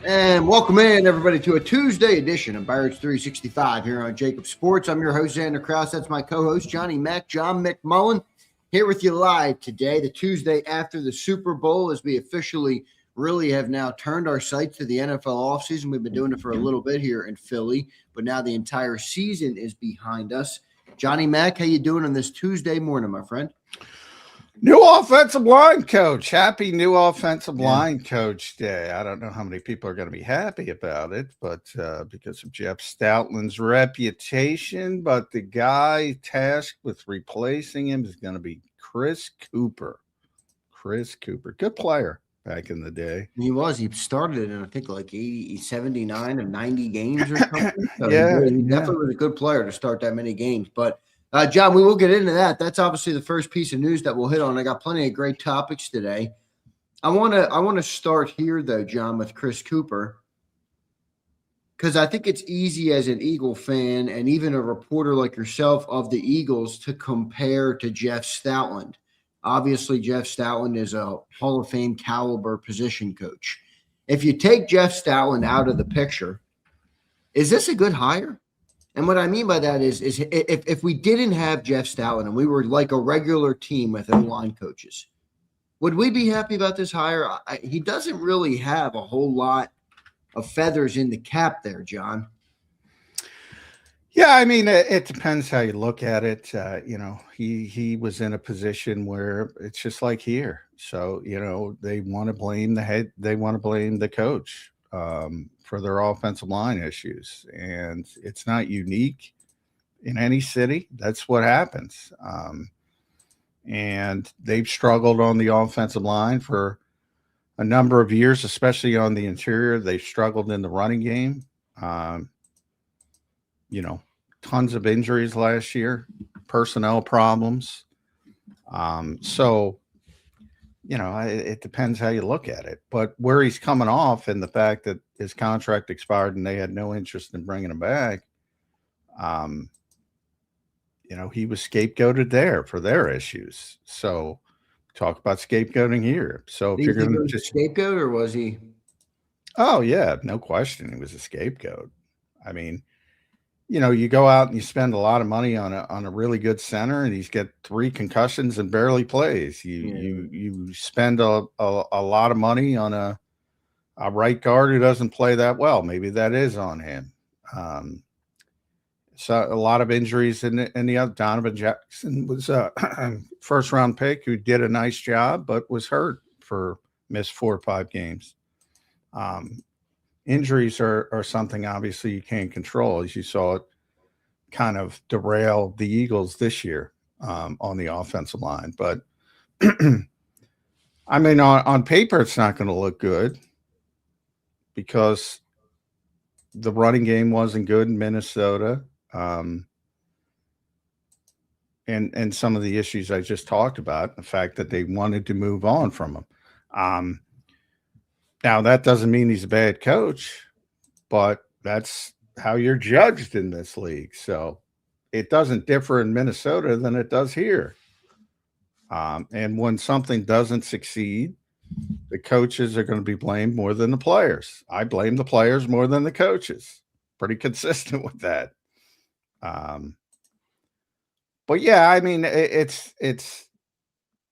And welcome in, everybody, to a Tuesday edition of Barrett's 365 here on JAKIB Sports. I'm your host, Zander, Krause. That's my co-host, Johnny Mac, John McMullen, here with you live today, the Tuesday after the Super Bowl, as we officially really have now turned our sights to the NFL offseason. We've been doing it for a little bit here in Philly, but now the entire season is behind us. Johnny Mac, how you doing on this Tuesday morning, my friend? New offensive line coach. Happy new offensive line coach day. I don't know how many people are going to be happy about it, but because of Jeff Stoutland's reputation, but the guy tasked with replacing him is going to be Chris Cooper. Chris Cooper, good player back in the day. He was. He started in, I think, like 79 of 90 games or something. So he definitely was a good player to start that many games. But, John, we will get into that. That's obviously the first piece of news that we'll hit on. I got plenty of great topics today. I want to start here, though, John, with Chris Cooper, because I think it's easy as an Eagle fan and even a reporter like yourself of the Eagles to compare to Jeff Stoutland. Obviously, Jeff Stoutland is a Hall of Fame caliber position coach. If you take Jeff Stoutland out of the picture, is this a good hire? And what I mean by that is if we didn't have Jeff Stoutland and we were like a regular team with O-line coaches, would we be happy about this hire? He doesn't really have a whole lot of feathers in the cap there, John. Yeah, I mean, it depends how you look at it. He was in a position where it's just like here. So, they want to blame the head. They want to blame the coach for their offensive line issues. And it's not unique in any city. That's what happens. And they've struggled on the offensive line for a number of years, especially on the interior. They've struggled in the running game. Tons of injuries last year, personnel problems. It depends how you look at it. But where he's coming off and the fact that his contract expired and they had no interest in bringing him back, he was scapegoated there for their issues. So talk about scapegoating here. So if you're going to just scapegoat, or was he? Oh yeah, no question, he was a scapegoat. I mean, you go out and you spend a lot of money on a really good center, and he's got 3 concussions and barely plays. You spend a lot of money on a right guard who doesn't play that well. Maybe that is on him. So a lot of injuries in the other. Donovan Jackson was a first round pick who did a nice job, but was hurt missed 4 or 5 games. Injuries are something obviously you can't control, as you saw it kind of derail the Eagles this year on the offensive line. But I mean, on paper, it's not going to look good because the running game wasn't good in Minnesota. And some of the issues I just talked about, the fact that they wanted to move on from him. Now, that doesn't mean he's a bad coach, but that's how you're judged in this league. So it doesn't differ in Minnesota than it does here. And when something doesn't succeed, the coaches are going to be blamed more than the players. I blame the players more than the coaches. Pretty consistent with that. But yeah, I mean, it's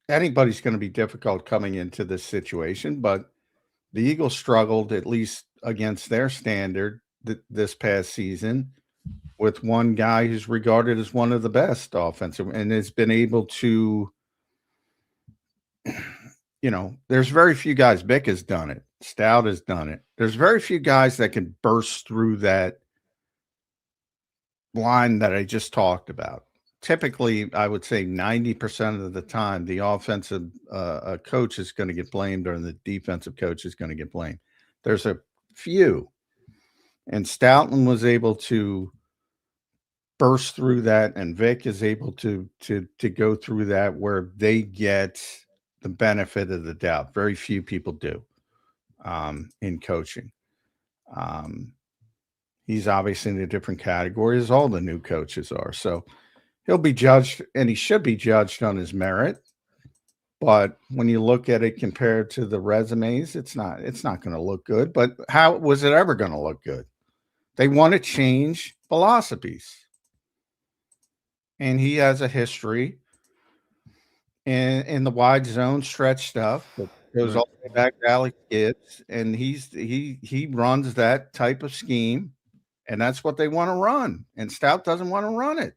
anybody's going to be difficult coming into this situation, but the Eagles struggled, at least against their standard, this past season with one guy who's regarded as one of the best offensive and has been able to, there's very few guys. Vic has done it. Stout has done it. There's very few guys that can burst through that line that I just talked about. Typically, I would say 90% of the time, the offensive coach is going to get blamed or the defensive coach is going to get blamed. There's a few. And Stoutland was able to burst through that, and Vic is able to go through that where they get the benefit of the doubt. Very few people do in coaching. He's obviously in a different category as all the new coaches are. So he'll be judged, and he should be judged on his merit. But when you look at it compared to the resumes, it's not going to look good. But how was it ever going to look good? They want to change philosophies. And he has a history in the wide zone stretch stuff that goes all the way back to Alex Gibbs. And he runs that type of scheme. And that's what they want to run. And Stout doesn't want to run it.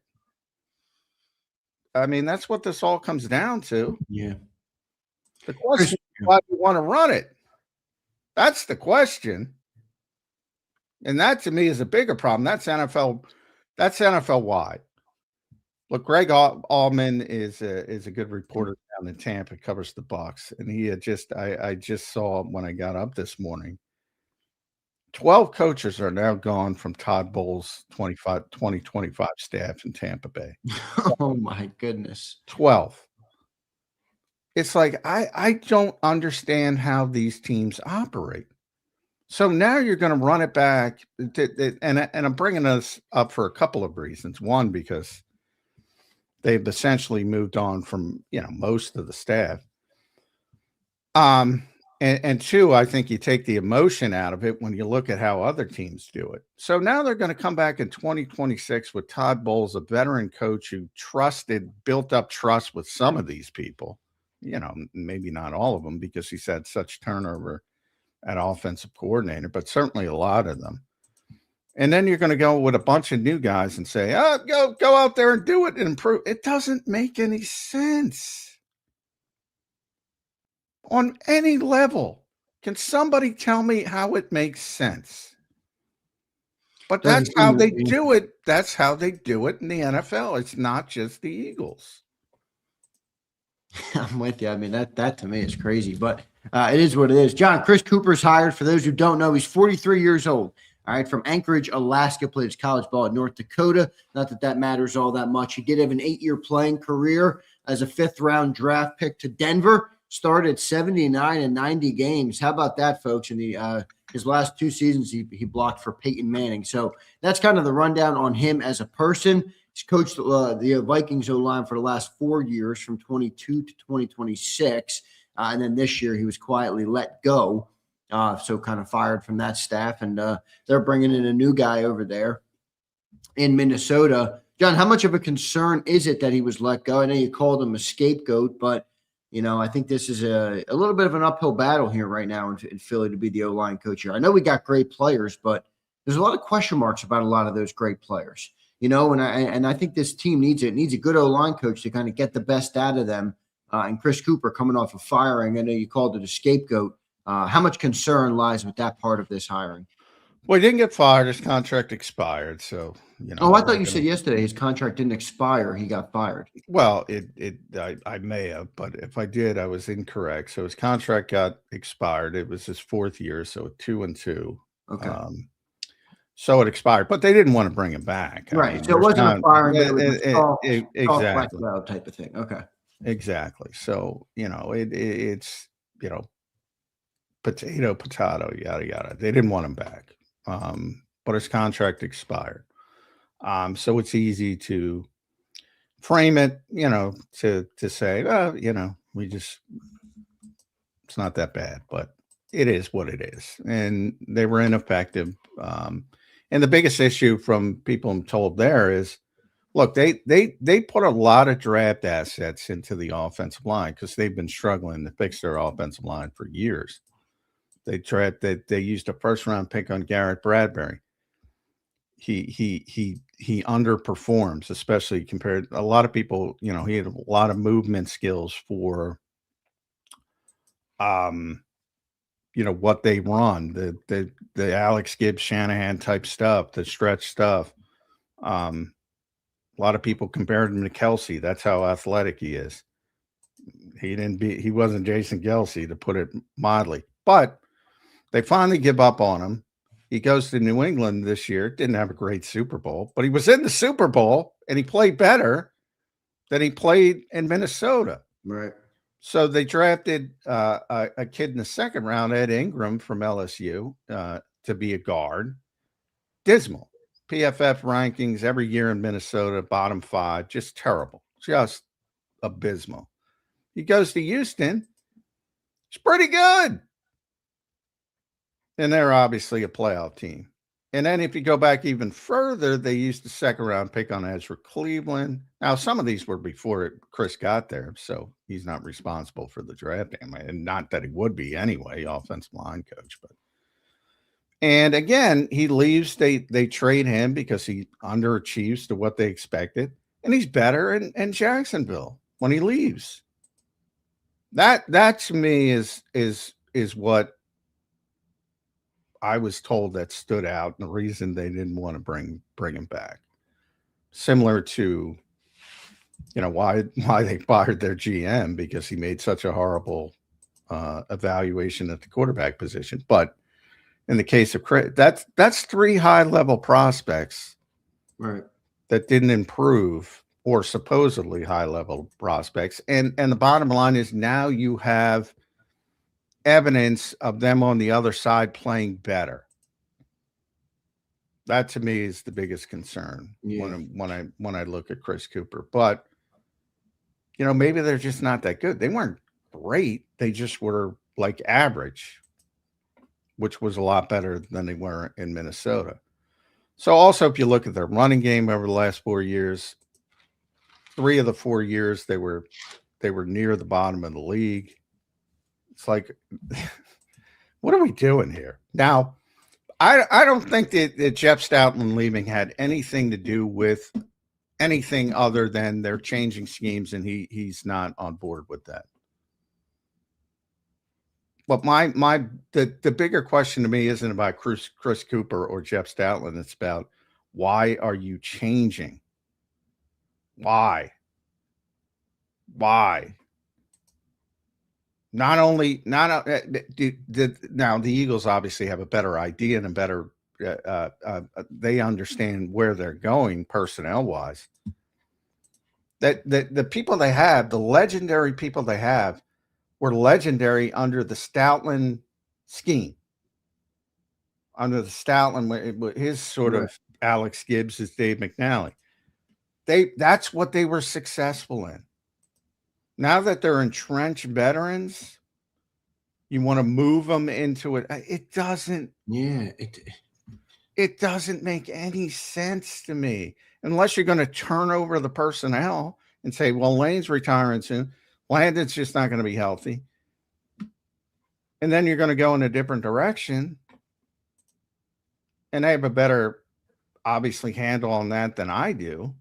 I mean, that's what this all comes down to. Yeah. The question is why do you want to run it? That's the question. And that to me is a bigger problem. That's NFL wide. Look, Greg Allman is a good reporter down in Tampa, covers the Bucs, and he had I just saw when I got up this morning. 12 coaches are now gone from Todd Bowles' 2025 staff in Tampa Bay. Oh my goodness. 12. It's like I don't understand how these teams operate. So now you're going to run it back, and I'm bringing this up for a couple of reasons. One, because they've essentially moved on from most of the staff. And two, I think you take the emotion out of it when you look at how other teams do it. So now they're going to come back in 2026 with Todd Bowles, a veteran coach who built up trust with some of these people. Maybe not all of them because he's had such turnover at offensive coordinator, but certainly a lot of them. And then you're going to go with a bunch of new guys and say, go out there and do it and improve. It doesn't make any sense. On any level, can somebody tell me how it makes sense? But that's how they do it. That's how they do it in the NFL. It's not just the Eagles. I'm with you. I mean, that to me is crazy, but it is what it is. John, Chris Cooper's hired. For those who don't know, he's 43 years old. All right, from Anchorage, Alaska, played his college ball at North Dakota. Not that matters all that much. He did have an 8-year playing career as a 5th-round draft pick to Denver. Started 79 and 90 games. How about that, folks? In his last 2 seasons, he blocked for Peyton Manning. So that's kind of the rundown on him as a person. He's coached the Vikings O-line for the last 4 years, from 22 to 2026. And then this year, he was quietly let go. So kind of fired from that staff. And they're bringing in a new guy over there in Minnesota. John, how much of a concern is it that he was let go? I know you called him a scapegoat, but I think this is a little bit of an uphill battle here right now in Philly to be the O-line coach here. I know we got great players, but there's a lot of question marks about a lot of those great players. And I think this team needs a good O-line coach to kind of get the best out of them. And Chris Cooper coming off of firing, I know you called it a scapegoat. How much concern lies with that part of this hiring? Well, he didn't get fired. His contract expired. So, I thought you said yesterday his contract didn't expire. He got fired. Well, I may have, but if I did, I was incorrect. So his contract got expired. It was his 4th year. So 2 and 2. Okay. So it expired, but they didn't want to bring him back. Right. So it wasn't a firing, but it was exactly type of thing. Okay. Exactly. So, it's, potato, yada, yada. They didn't want him back. But his contract expired. So it's easy to frame it, to say, it's not that bad, but it is what it is. And they were ineffective. And the biggest issue from people I'm told there is, look, they put a lot of draft assets into the offensive line because they've been struggling to fix their offensive line for years. They used a 1st-round pick on Garrett Bradbury. He underperforms, especially compared. A lot of people, he had a lot of movement skills for, what they run, the Alex Gibbs Shanahan type stuff, the stretch stuff. A lot of people compared him to Kelsey. That's how athletic he is. He wasn't Jason Kelsey, to put it mildly, but they finally give up on him. He goes to New England this year. Didn't have a great Super Bowl, but he was in the Super Bowl and he played better than he played in Minnesota. Right. So they drafted a kid in the 2nd round, Ed Ingram from LSU, to be a guard. Dismal. PFF rankings every year in Minnesota, bottom 5, just terrible, just abysmal. He goes to Houston. It's pretty good. And they're obviously a playoff team. And then if you go back even further, they used the second round pick on Ezra Cleveland. Now, some of these were before Chris got there, so he's not responsible for the draft. And not that he would be anyway, offensive line coach. And again, he leaves. They trade him because he underachieves to what they expected. And he's better in Jacksonville when he leaves. That to me is what I was told that stood out, and the reason they didn't want to bring him back. Similar to, why they fired their GM, because he made such a horrible evaluation at the quarterback position. But in the case of Chris, that's 3 high-level prospects, right, that didn't improve, or supposedly high-level prospects. And the bottom line is now you have evidence of them on the other side playing better. That to me is the biggest concern when I look at Chris Cooper. But maybe they're just not that good. They weren't great. They just were like average, which was a lot better than they were in Minnesota. So also, if you look at their running game over the last 4 years, 3 of the 4 years they were near the bottom of the league. It's like, what are we doing here? Now, I don't think that Jeff Stoutland leaving had anything to do with anything other than they're changing schemes, and he's not on board with that. But the bigger question to me isn't about Chris Cooper or Jeff Stoutland. It's about, why are you changing? Why? Now the Eagles obviously have a better idea and a better they understand where they're going personnel wise. That the people they have, the legendary people they have, were legendary under the Stoutland scheme. Under the Stoutland, his sort of Alex Gibbs is Dave McNally. That's what they were successful in. Now that they're entrenched veterans, you want to move them into it. It doesn't. Yeah, it doesn't make any sense to me, unless you're going to turn over the personnel and say, well, Lane's retiring soon. Landon's just not going to be healthy. And then you're going to go in a different direction. And they have a better, obviously, handle on that than I do.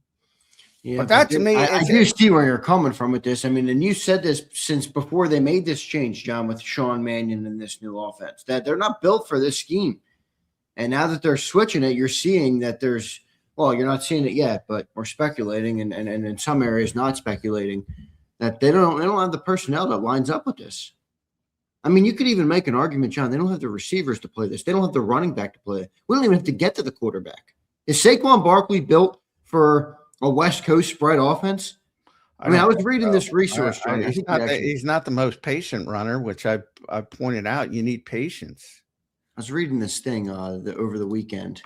Yeah, but that to me, I do see where you're coming from with this. I mean, and you said this since before they made this change, John, with Sean Mannion and this new offense, that they're not built for this scheme. And now that they're switching it, you're seeing that there's, well, you're not seeing it yet, but we're speculating, and in some areas not speculating, that they don't have the personnel that lines up with this. I mean, you could even make an argument, John, they don't have the receivers to play this. They don't have the running back to play it. We don't even have to get to the quarterback. Is Saquon Barkley built for a West Coast spread offense? I mean, I was reading this resource. He's not the most patient runner, which I pointed out. You need patience. I was reading this thing over the weekend.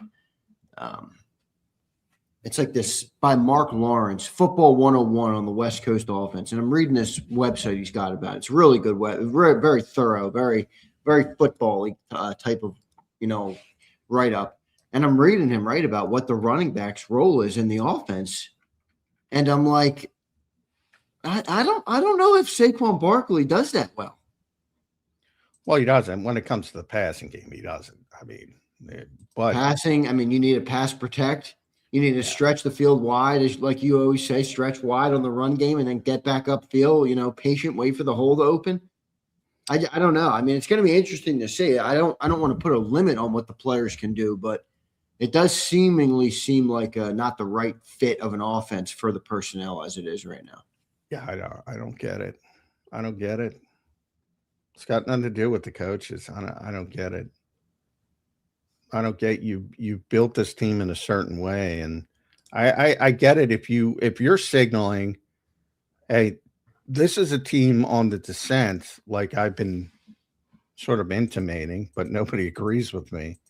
It's like this by Mark Lawrence, Football 101 on the West Coast offense. And I'm reading this website he's got about it. It's really good, very, very thorough, very, very football-y type of, write-up. And I'm reading him write about what the running back's role is in the offense. And I'm like, I don't know if Saquon Barkley does that well. Well, he doesn't. When it comes to the passing game, he doesn't. I mean, but passing, I mean, you need to pass protect. You need to stretch the field wide, like you always say, stretch wide on the run game and then get back upfield, patient, wait for the hole to open. I don't know. I mean, it's going to be interesting to see. I don't want to put a limit on what the players can do, but it does seemingly seem like not the right fit of an offense for the personnel as it is right now. Yeah, I don't get it. I don't get it. It's got nothing to do with the coaches. I don't get it. I don't get you. You built this team in a certain way, and I get it. If you're signaling, hey, this is a team on the descent, like I've been sort of intimating, but nobody agrees with me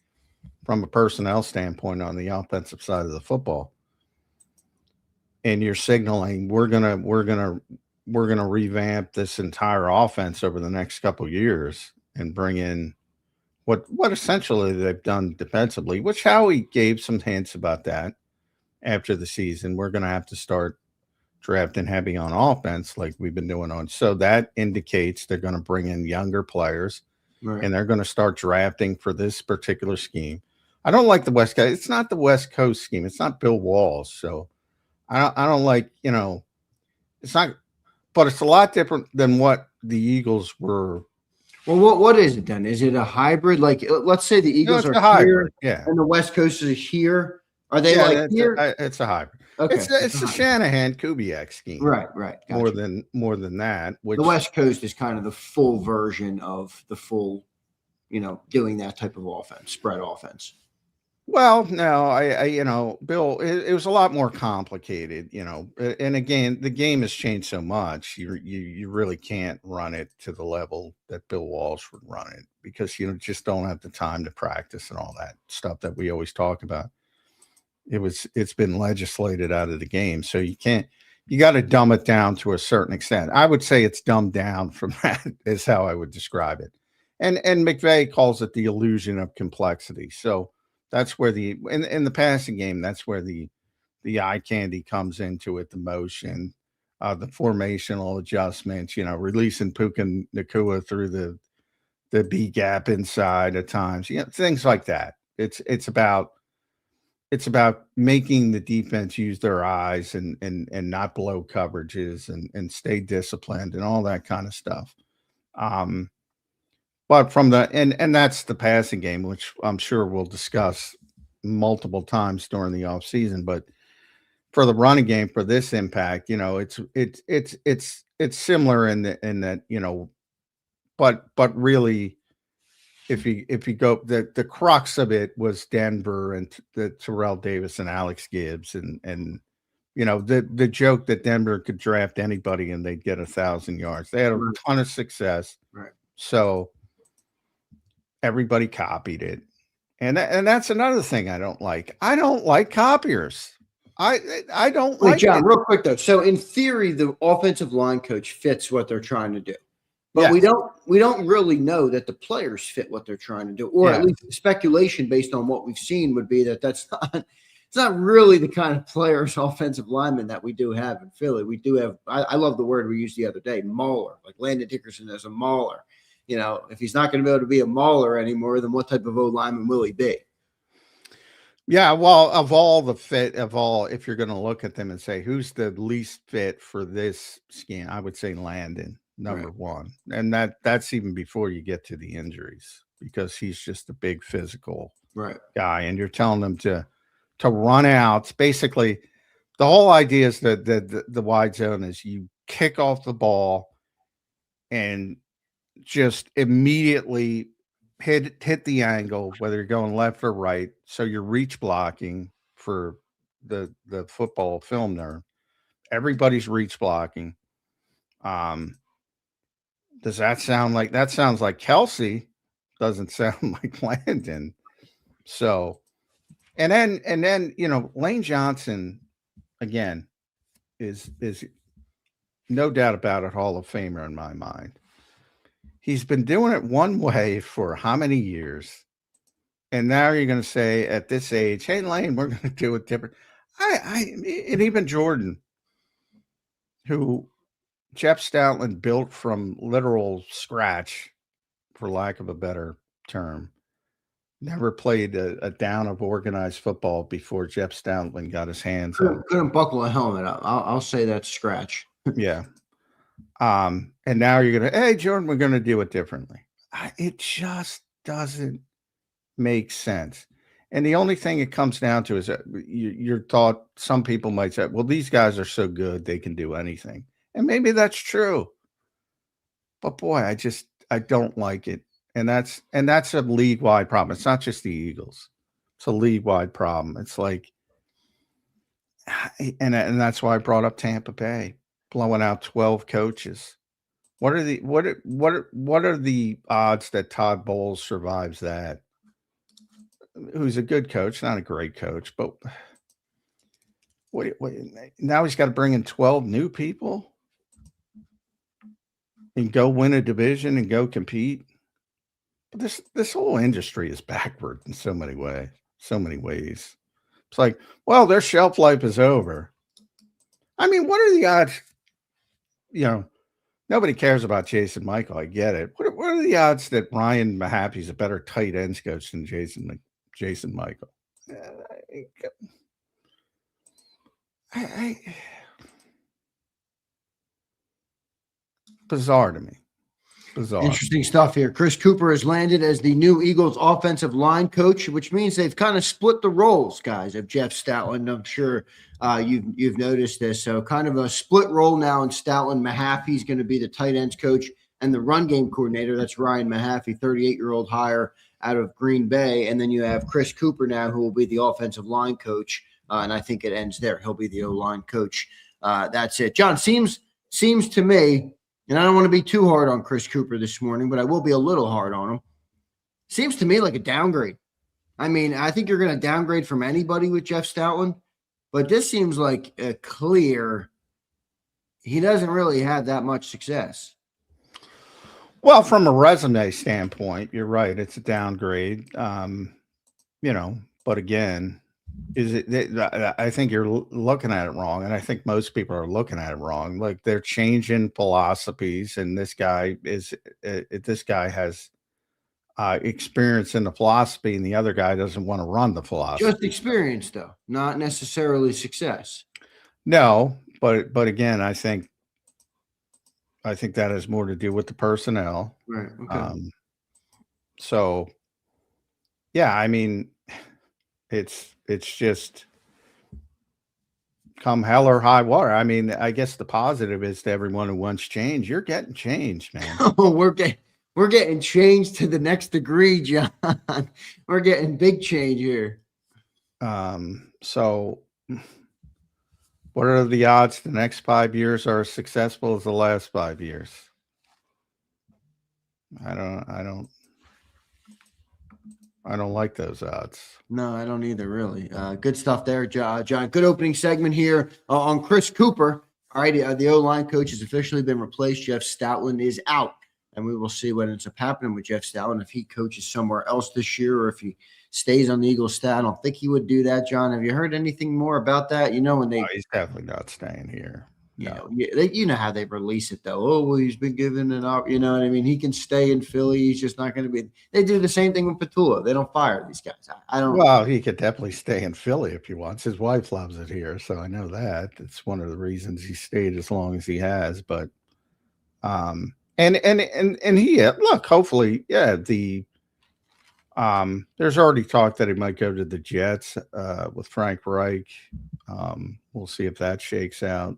from a personnel standpoint on the offensive side of the football. And you're signaling we're gonna we're going to revamp this entire offense over the next couple of years and bring in what essentially they've done defensively, which Howie gave some hints about that after the season. We're going to have to start drafting heavy on offense like we've been doing on. So that indicates they're going to bring in younger players, right, and they're going to start drafting for this particular scheme. I don't like the West Coast. It's not the West Coast scheme. It's not Bill Walls. So I don't like, it's not, but it's a lot different than what the Eagles were. Well, what is it then? Is it a hybrid? Like, let's say the Eagles are here, yeah, and the West Coast is here. Are they here? It's a hybrid. Okay, it's the Shanahan Kubiak scheme, right? Gotcha. More than that. Which the West Coast is kind of the full version of the full, doing that type of offense, spread offense. Well, no, Bill, it was a lot more complicated, and again, the game has changed so much. You really can't run it to the level that Bill Walsh would run it because you just don't have the time to practice and all that stuff that we always talk about. It's been legislated out of the game. So you got to dumb it down to a certain extent. I would say it's dumbed down from that is how I would describe it. And McVay calls it the illusion of complexity. So that's where in the passing game, that's where the eye candy comes into it, the motion, the formational adjustments, releasing Puka Nacua through the B gap inside at times, things like that. It's about making the defense use their eyes and not blow coverages and stay disciplined and all that kind of stuff. But from and that's the passing game, which I'm sure we'll discuss multiple times during the offseason. But for the running game, for this impact, it's similar in that, but really, if you go, the crux of it was Denver and the Terrell Davis and Alex Gibbs and the joke that Denver could draft anybody and they'd get 1,000 yards. They had a ton of success, right? So everybody copied it, and that's another thing I don't like. I don't like copiers. I don't like John, it. Real quick though. So in theory, the offensive line coach fits what they're trying to do. But we don't really know that the players fit what they're trying to do, or at least speculation based on what we've seen would be that it's not really the kind of players, offensive linemen that we do have in Philly. We do have, I love the word we used the other day, mauler, like Landon Dickerson as a mauler. If he's not going to be able to be a mauler anymore, then what type of O-lineman will he be? Yeah, well, if you're going to look at them and say, who's the least fit for this scheme, I would say Landon. Number one. And that's even before you get to the injuries because he's just a big physical guy. And you're telling them to run out. Basically, the whole idea is that the wide zone is you kick off the ball and just immediately hit the angle, whether you're going left or right. So you're reach blocking for the football film there. Everybody's reach blocking. Does that sound like that? Sounds like Kelsey. Doesn't sound like Landon. So, and then Lane Johnson again is no doubt about it, Hall of Famer in my mind. He's been doing it one way for how many years, and now you're going to say at this age, hey Lane, we're going to do it different. And even Jordan, who Jeff Stoutland built from literal scratch, for lack of a better term. Never played a down of organized football before Jeff Stoutland got his hands on. Couldn't buckle a helmet up. I'll say that's scratch. Yeah. And now you're going to, hey, Jordan, we're going to do it differently. It just doesn't make sense. And the only thing it comes down to is that your thought, some people might say, well, these guys are so good, they can do anything. And maybe that's true. But boy, I don't like it. And that's a league-wide problem. It's not just the Eagles. It's a league-wide problem. It's like, and that's why I brought up Tampa Bay, blowing out 12 coaches. What are the odds that Todd Bowles survives that? Who's a good coach, not a great coach, but wait, now he's got to bring in 12 new people. and go win a division and go compete. But this whole industry is backward in so many ways. So many ways. It's like, well, their shelf life is over. I mean, what are the odds? You know, nobody cares about Jason Michael. I get it. What are the odds that Ryan Mahaffey's a better tight ends coach than Jason Michael? Bizarre to me. Bizarre. Interesting stuff here. Chris Cooper has landed as the new Eagles offensive line coach, which means they've kind of split the roles, guys, of Jeff Stoutland. I'm sure you've noticed this. So kind of a split role now in Stoutland. Mahaffey's going to be the tight ends coach and the run game coordinator. That's Ryan Mahaffey, 38-year-old hire out of Green Bay. And then you have Chris Cooper now, who will be the offensive line coach. And I think it ends there. He'll be the O-line coach. That's it. John, seems to me, and I don't want to be too hard on Chris Cooper this morning, but I will be a little hard on him. Seems to me like a downgrade. I mean, I think you're going to downgrade from anybody with Jeff Stoutland, but this seems like a clear he doesn't really have that much success. Well, from a resume standpoint, you're right. It's a downgrade. But again, I think you're looking at it wrong, and I think most people are looking at it wrong. Like, they're changing philosophies, and this guy has experience in the philosophy, and the other guy doesn't want to run the philosophy. Just experience, though, not necessarily success. No, but again, I think that has more to do with the personnel. Right. Okay. So, yeah, I mean, it's just come hell or high water. I mean, I guess the positive is to everyone who wants change. You're getting changed, man. Oh, we're getting changed to the next degree, John. We're getting big change here. So what are the odds the next 5 years are as successful as the last 5 years? I don't like those odds. No, I don't either, really. Good stuff there, John. Good opening segment here on Chris Cooper. All right, the O-line coach has officially been replaced. Jeff Stoutland is out, and we will see what ends up happening with Jeff Stoutland, if he coaches somewhere else this year or if he stays on the Eagles staff. I don't think he would do that, John. Have you heard anything more about that? When he's definitely not staying here. No. You know how they release it, though. Oh, well, he's been given an option. You know what I mean? He can stay in Philly. He's just not going to be. They do the same thing with Petula. They don't fire these guys. I don't. Well, he could definitely stay in Philly if he wants. His wife loves it here, so I know that. It's one of the reasons he stayed as long as he has. But, and he look. Hopefully, yeah. There's already talk that he might go to the Jets with Frank Reich. We'll see if that shakes out.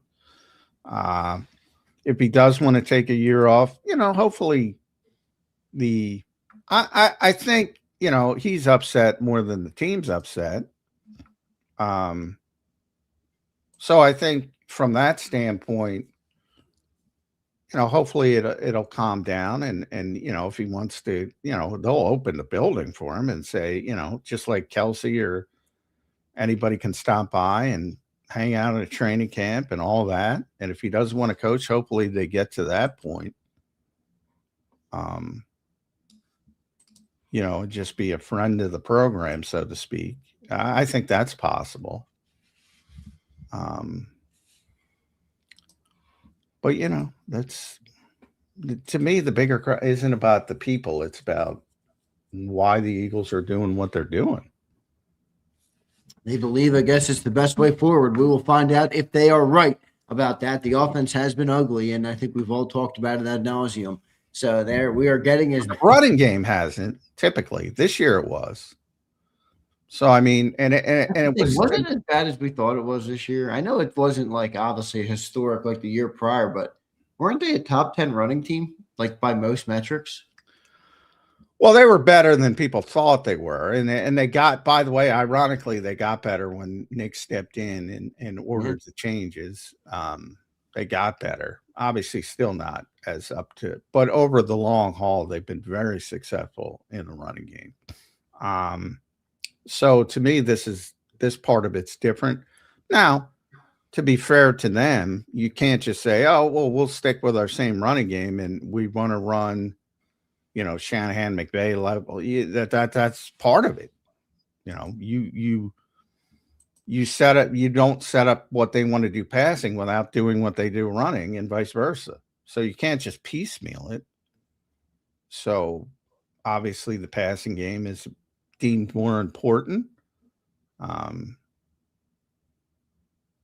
If he does want to take a year off, hopefully I think, he's upset more than the team's upset. So I think from that standpoint, hopefully it'll calm down and if he wants to, they'll open the building for him and say, just like Kelsey or anybody can stop by and hang out at a training camp and all that. And if he doesn't want to coach, hopefully they get to that point. Just be a friend of the program, so to speak. I think that's possible. But that's, to me, the bigger isn't about the people. It's about why the Eagles are doing what they're doing. They believe, I guess, it's the best way forward. We will find out if they are right about that. The offense has been ugly, and I think we've all talked about it ad nauseum. So there we are getting as the running game hasn't typically. This year it was. So I mean, and it wasn't as bad as we thought it was this year. I know it wasn't like obviously historic like the year prior, but weren't they a top 10 running team like by most metrics? Well, they were better than people thought they were. And they got, by the way, ironically, they got better when Nick stepped in and ordered the changes. They got better. Obviously, still not as up to, but over the long haul, they've been very successful in the running game. So to me, this part of it's different. Now, to be fair to them, you can't just say, "Oh, well, we'll stick with our same running game and we want to run, Shanahan, McVay level." That's part of it. You set up. You don't set up what they want to do passing without doing what they do running, and vice versa. So you can't just piecemeal it. So obviously, the passing game is deemed more important.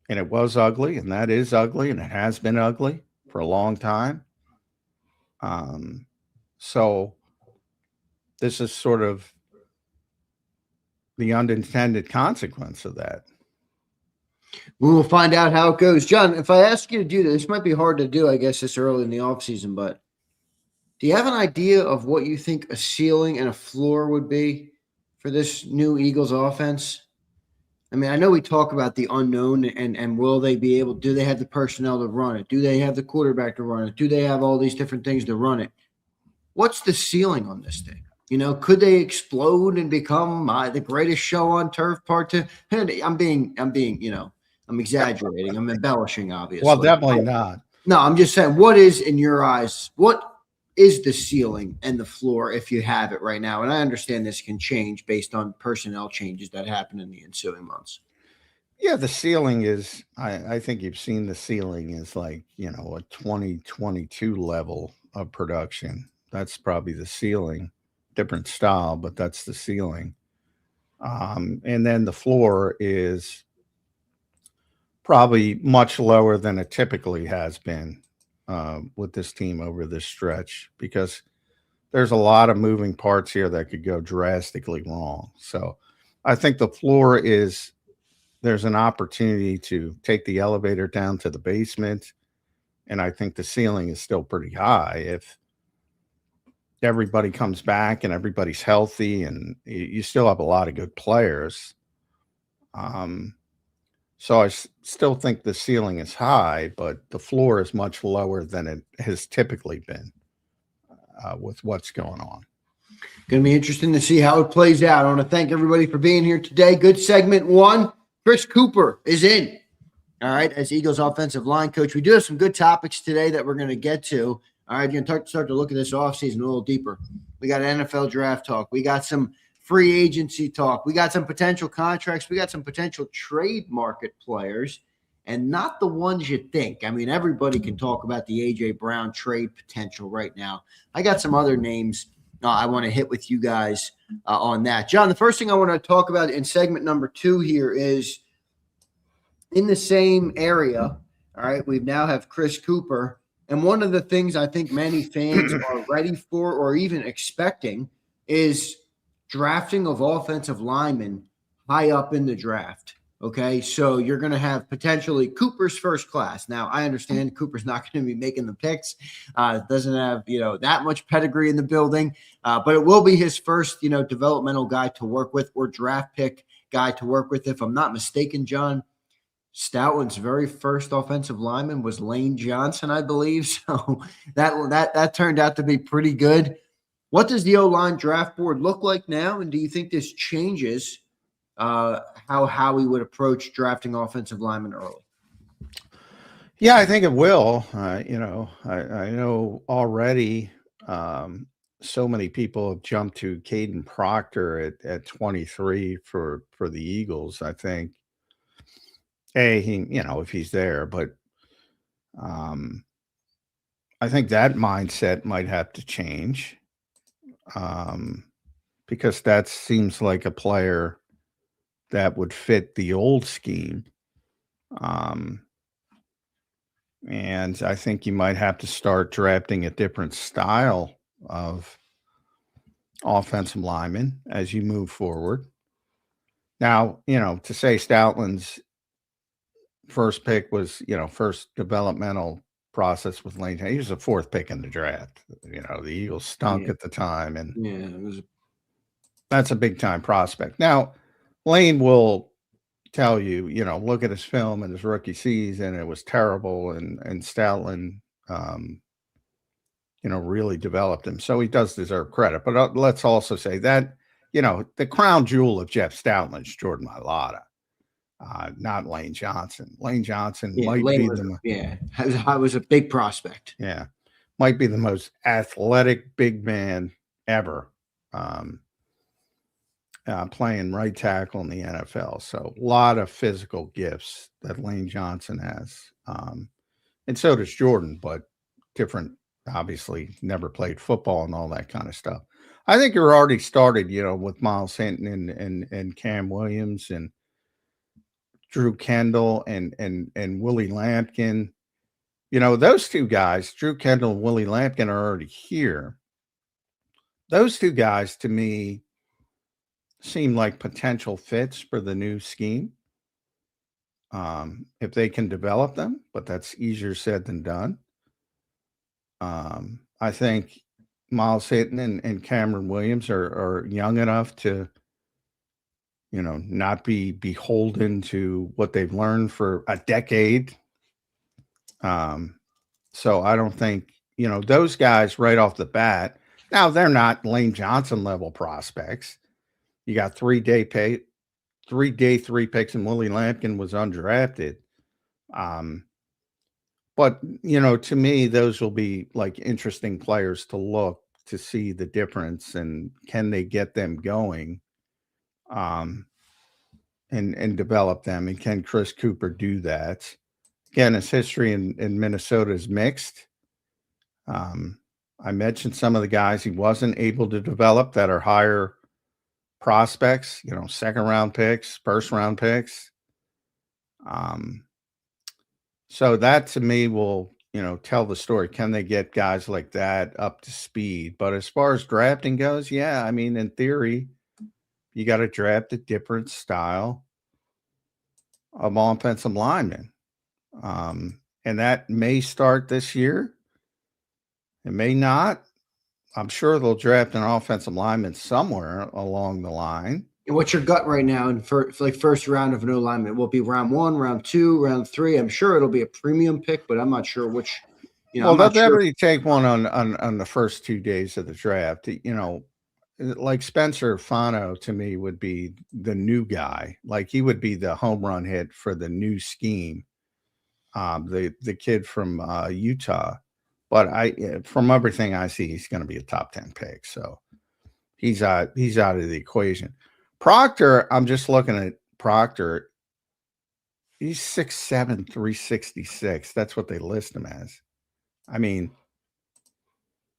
And it was ugly, and that is ugly, and it has been ugly for a long time. So this is sort of the unintended consequence of that. We will find out how it goes. John, if I ask you to do this might be hard to do, I guess, this early in the offseason, but do you have an idea of what you think a ceiling and a floor would be for this new Eagles offense? I mean, I know we talk about the unknown and will they be able, do they have the personnel to run it? Do they have the quarterback to run it? Do they have all these different things to run it? What's the ceiling on this thing? Could they explode and become the greatest show on turf part two? I'm exaggerating. I'm embellishing, obviously. Well, definitely not. No, I'm just saying, what is, in your eyes, what is the ceiling and the floor if you have it right now? And I understand this can change based on personnel changes that happen in the ensuing months. Yeah, the ceiling is, I think you've seen the ceiling is like, a 2022 level of production. That's probably the ceiling. Different style, but that's the ceiling. And then the floor is probably much lower than it typically has been with this team over this stretch, because there's a lot of moving parts here that could go drastically wrong. So I think the floor is, there's an opportunity to take the elevator down to the basement. And I think the ceiling is still pretty high if everybody comes back and everybody's healthy and you still have a lot of good players. So I still think the ceiling is high, but the floor is much lower than it has typically been with what's going on. Going to be interesting to see how it plays out. I want to thank everybody for being here today. Good segment one. Chris Cooper is in, all right, as Eagles offensive line coach. We do have some good topics today that we're going to get to. All right, you're going to start to look at this offseason a little deeper. We got NFL draft talk. We got some free agency talk. We got some potential contracts. We got some potential trade market players, and not the ones you think. I mean, everybody can talk about the A.J. Brown trade potential right now. I got some other names I want to hit with you guys on that. John, the first thing I want to talk about in segment number 2 here is in the same area. All right, we now have Chris Cooper. And one of the things I think many fans are ready for or even expecting is drafting of offensive linemen high up in the draft. Okay, so you're going to have potentially Cooper's first class. Now, I understand Cooper's not going to be making the picks. Doesn't have, that much pedigree in the building, but it will be his first, developmental guy to work with or draft pick guy to work with. If I'm not mistaken, John, Stoutland's very first offensive lineman was Lane Johnson, I believe. So that turned out to be pretty good. What does the O-line draft board look like now? And do you think this changes how we would approach drafting offensive linemen early? Yeah, I think it will. I know already so many people have jumped to Caden Proctor at 23 for the Eagles. I think, if he's there, but I think that mindset might have to change because that seems like a player that would fit the old scheme. And I think you might have to start drafting a different style of offensive lineman as you move forward. Now, to say Stoutland's first pick was, first developmental process with Lane, he was the 4th pick in the draft. The Eagles stunk at the time, and that's a big time prospect. Now, Lane will tell you, look at his film in his rookie season, it was terrible, and Stoutland, really developed him. So he does deserve credit. But let's also say that, the crown jewel of Jeff Stoutland is Jordan Mailata. not Lane Johnson. Lane Johnson Yeah, might Lane be was, the I was a big prospect. yeah, might be the most athletic big man ever. Playing right tackle in the NFL. So a lot of physical gifts that Lane Johnson has. And so does Jordan, but different, obviously, never played football and all that kind of stuff. I think you're already started, with Miles Hinton and Cam Williams and Drew Kendall and Willie Lampkin. Those two guys, Drew Kendall and Willie Lampkin, are already here. Those two guys, to me, seem like potential fits for the new scheme. If they can develop them, but that's easier said than done. I think Miles Hinton and Cameron Williams are young enough to, not be beholden to what they've learned for a decade. So I don't think, those guys right off the bat. Now, they're not Lane Johnson level prospects. You got 3 day 3 picks, and Willie Lampkin was undrafted. But to me, those will be like interesting players to look to see the difference and can they get them going, and develop them, and can Chris Cooper do that? Again, his history in Minnesota is mixed. I mentioned some of the guys he wasn't able to develop that are higher prospects, second round picks, first round picks. So that to me will, tell the story. Can they get guys like that up to speed? But as far as drafting goes, yeah, I mean, in theory, you got to draft a different style of offensive linemen. And that may start this year. It may not. I'm sure they'll draft an offensive lineman somewhere along the line. And what's your gut right now in first round of an alignment? Will it be round 1, round 2, round 3? I'm sure it'll be a premium pick, but I'm not sure which. Well, they'll definitely take one on the first 2 days of the draft. Like Spencer Fano to me would be the new guy. Like he would be the home run hit for the new scheme. The kid from Utah, but from everything I see, he's going to be a top 10 pick. So he's out of the equation. Proctor, I'm just looking at Proctor. He's 6'7", 366. That's what they list him as. I mean,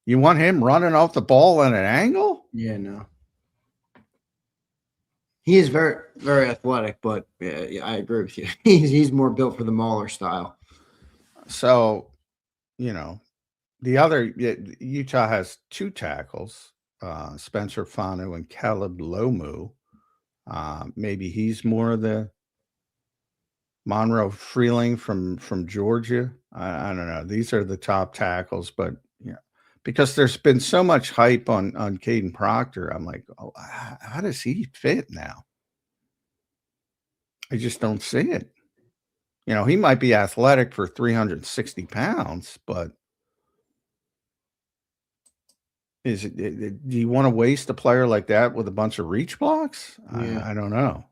you want him running off the ball at an angle? Yeah, no. He is very, very athletic, but yeah, I agree with you. He's more built for the Mauler style. So, the other Utah has 2 tackles, Spencer Fano and Caleb Lomu. Maybe he's more of the Monroe Freeling from Georgia. I don't know. These are the top tackles, but because there's been so much hype on Caden Proctor, I'm like, oh, how does he fit now? I just don't see it. He might be athletic for 360 pounds, but do you want to waste a player like that with a bunch of reach blocks? Yeah. I don't know.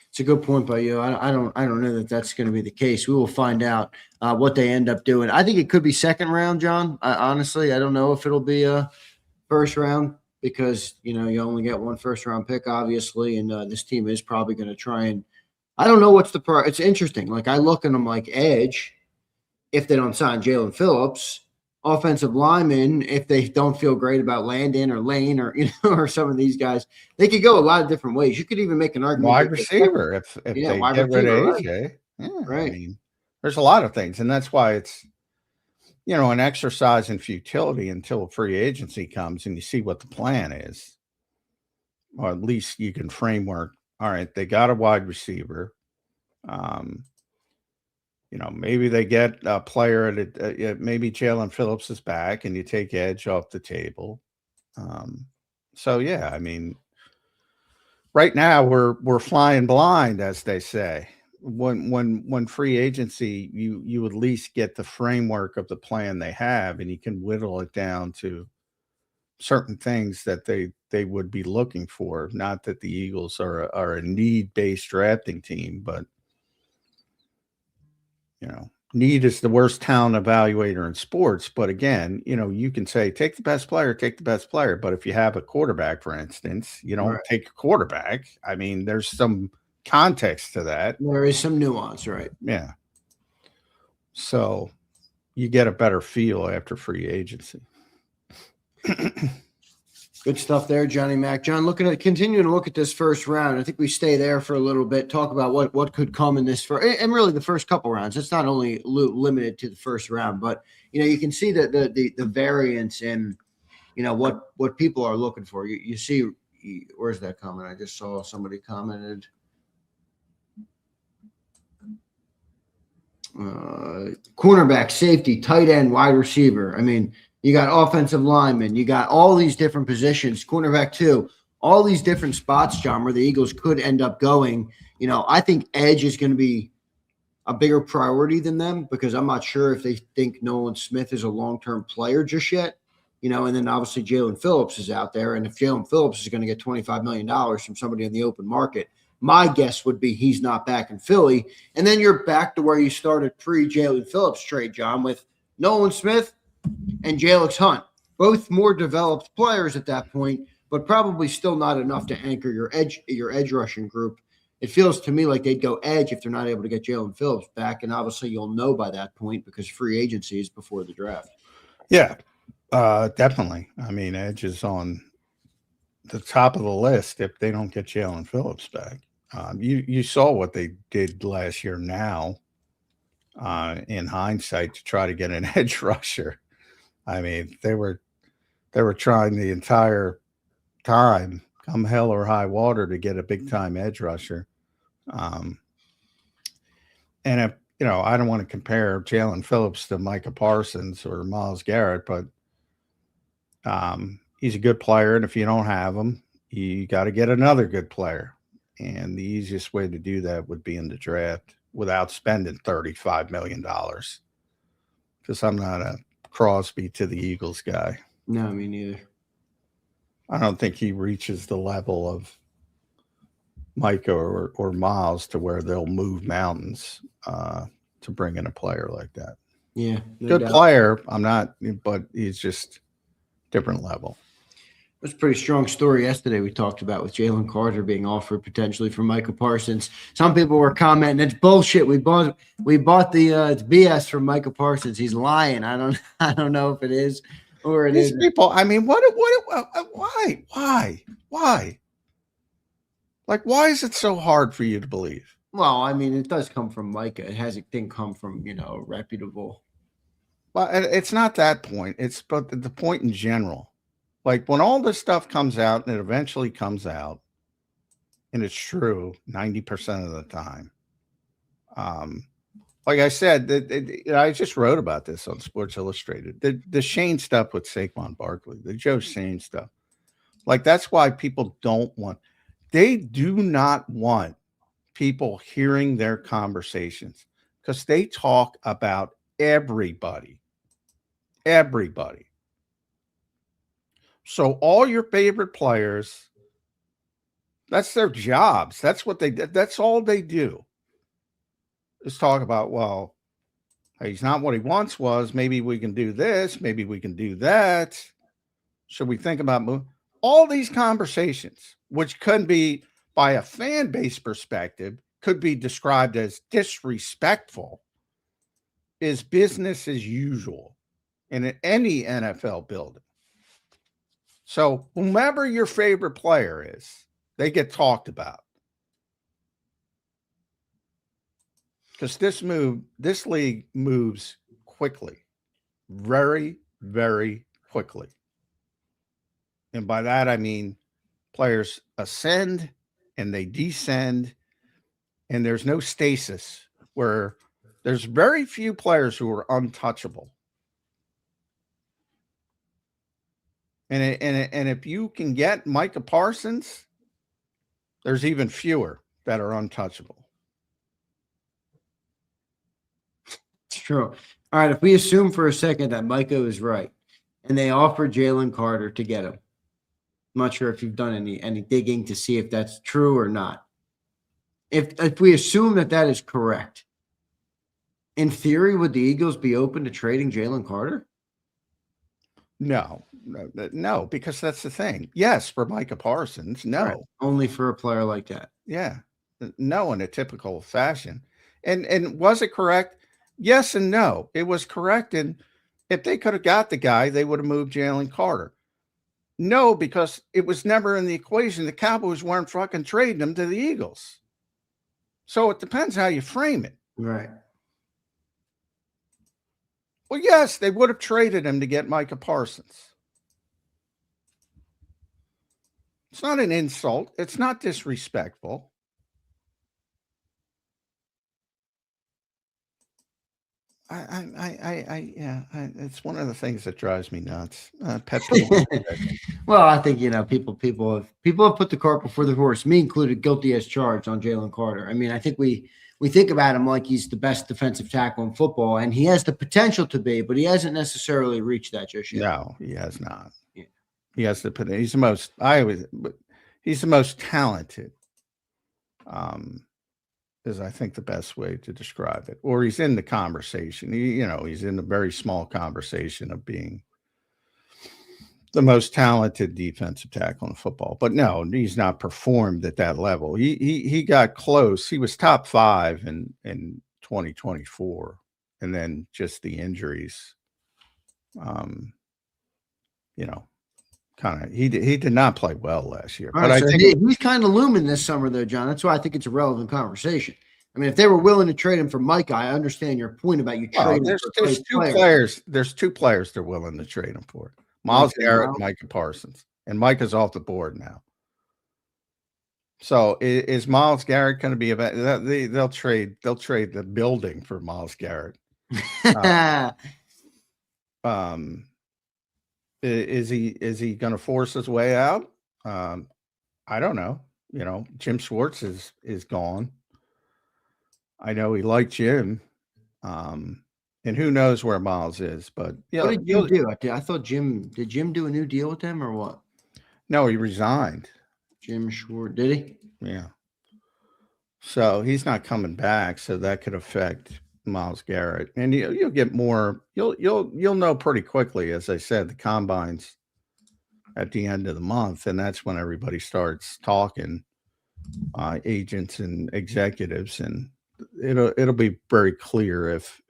It's a good point by you. I don't know that that's going to be the case. We will find out what they end up doing. I think it could be second round, John. Honestly, I don't know if it'll be a first round because, you only get one first round pick, obviously. And this team is probably going to try and I don't know what's it's interesting. Like I look at them like edge if they don't sign Jalen Phillips. Offensive linemen, if they don't feel great about Landon or Lane or or some of these guys, they could go a lot of different ways. You could even make an argument. Wide receiver, if they get rid of AJ, right? Yeah, right. I mean, there's a lot of things, and that's why it's an exercise in futility until free agency comes and you see what the plan is, or at least you can framework. All right, they got a wide receiver. Maybe they get a player maybe Jalen Phillips is back and you take edge off the table. So yeah, I mean, right now we're flying blind, as they say. When free agency, you at least get the framework of the plan they have, and you can whittle it down to certain things that they would be looking for. Not that the Eagles are a need-based drafting team, but need is the worst talent evaluator in sports. But again, you can say, take the best player. But if you have a quarterback, for instance, you don't take a quarterback. I mean, there's some context to that. There is some nuance, right? Yeah. So you get a better feel after free agency. Good stuff there, Johnny Mac. John, continuing to look at this first round. I think we stay there for a little bit, talk about what could come in this and really the first couple rounds. It's not only limited to the first round, but you can see the variance in what people are looking for. You see, where's that comment? I just saw somebody commented. Cornerback, safety, tight end, wide receiver. I mean, you got offensive linemen. You got all these different positions, cornerback too, all these different spots, John, where the Eagles could end up going. I think edge is going to be a bigger priority than them because I'm not sure if they think Nolan Smith is a long-term player just yet. And then obviously Jalen Phillips is out there. And if Jalen Phillips is going to get $25 million from somebody in the open market, my guess would be he's not back in Philly. And then you're back to where you started pre-Jalen Phillips trade, John, with Nolan Smith and Jalix Hunt, both more developed players at that point, but probably still not enough to anchor your edge rushing group. It feels to me like they'd go edge if they're not able to get Jalen Phillips back. And obviously you'll know by that point because free agency is before the draft. Yeah, definitely. I mean, edge is on the top of the list if they don't get Jalen Phillips back. You saw what they did last year now in hindsight to try to get an edge rusher. I mean, they were trying the entire time, come hell or high water, to get a big time edge rusher. And if, I don't want to compare Jalen Phillips to Micah Parsons or Myles Garrett, but he's a good player. And if you don't have him, you got to get another good player. And the easiest way to do that would be in the draft without spending $35 million. Because I'm not a Crosby to the Eagles guy. No, me neither. I don't think he reaches the level of Micah or Miles to where they'll move mountains to bring in a player like that. Yeah. Good player. But he's just different level. It was a pretty strong story yesterday we talked about with Jalen Carter being offered potentially for Micah Parsons. Some people were commenting, it's bullshit. We bought the it's BS from Micah Parsons. He's lying. I don't know if it is or it isn't. People, I mean, why? Like, why is it so hard for you to believe? Well, I mean, it does come from Micah. It didn't come from, reputable. Well, it's not that point. It's but the point in general. Like when all this stuff comes out and it eventually comes out, and it's true 90% of the time. Like I said, I just wrote about this on Sports Illustrated. The Shane stuff with Saquon Barkley, the Joe Shane stuff. Like that's why people they do not want people hearing their conversations because they talk about everybody. Everybody. So all your favorite players, that's their jobs. That's what that's all they do. Is talk about, well, he's not what he once was. Maybe we can do this. Maybe we can do that. Should we think about moving? All these conversations, which could be by a fan base perspective, could be described as disrespectful, is business as usual in any NFL building. So whomever your favorite player is, they get talked about. Because this league moves quickly, very, very quickly. And by that, I mean players ascend and they descend, and there's no stasis where there's very few players who are untouchable. And if you can get Micah Parsons, there's even fewer that are untouchable. It's true. All right, if we assume for a second that Micah is right and they offer Jalen Carter to get him, I'm not sure if you've done any digging to see if that's true or not. If we assume that is correct, In theory, would the Eagles be open to trading Jalen Carter? No, because that's the thing. Yes, for Micah Parsons, no. Right. Only for a player like that. Yeah. No, in a typical fashion. And was it correct? Yes and no. It was correct. And if they could have got the guy, they would have moved Jalen Carter. No, because it was never in the equation. The Cowboys weren't fucking trading him to the Eagles. So it depends how you frame it. Right. Well, yes, they would have traded him to get Micah Parsons. It's not an insult. It's not disrespectful. It's one of the things that drives me nuts. Pet peeve. Well, I think people have put the cart before the horse, me included, guilty as charged on Jalen Carter. I mean, I think we think about him like he's the best defensive tackle in football, and he has the potential to be, but he hasn't necessarily reached that just yet. No, he has not. Yeah. He has the potential. He's the most. He's the most talented. Is I think the best way to describe it. Or he's in the conversation. He's in a very small conversation of being the most talented defensive tackle in football. But no, he's not performed at that level. He got close. He was top 5 in 2024, and then just the injuries. Kind of he did not play well last year. But I think he's kind of looming this summer, though, John. That's why I think it's a relevant conversation. I mean, if they were willing to trade him for Micah, I understand your point about you trading. There's two players. There's 2 players they're willing to trade him for: Myles Garrett, and Micah Parsons, and Micah's off the board now. So is Myles Garrett going to be they'll trade the building for Myles Garrett? Is he going to force his way out? I don't know. Jim Schwartz is gone. I know he liked Jim, and who knows where Myles is. But what did you do? I thought did Jim do a new deal with them or what? No, he resigned. Jim Schwartz, did he? Yeah. So he's not coming back. So that could affect Myles Garrett, and you'll get more. You'll know pretty quickly, as I said, the combines at the end of the month, and that's when everybody starts talking, agents and executives, and it'll be very clear if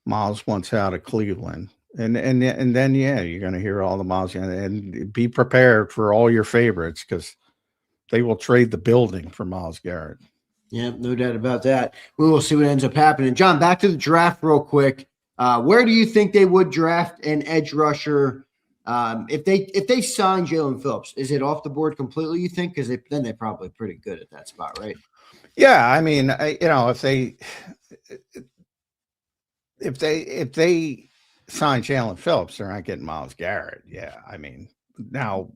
Myles wants out of Cleveland, and then you're going to hear all the Myles, and be prepared for all your favorites because they will trade the building for Myles Garrett. Yeah, no doubt about that. We will see what ends up happening. John, back to the draft real quick. Where do you think they would draft an edge rusher if they sign Jalen Phillips? Is it off the board completely, you think? Because then they're probably pretty good at that spot, right? Yeah, I mean, if they sign Jalen Phillips, they're not getting Myles Garrett. Yeah, I mean, now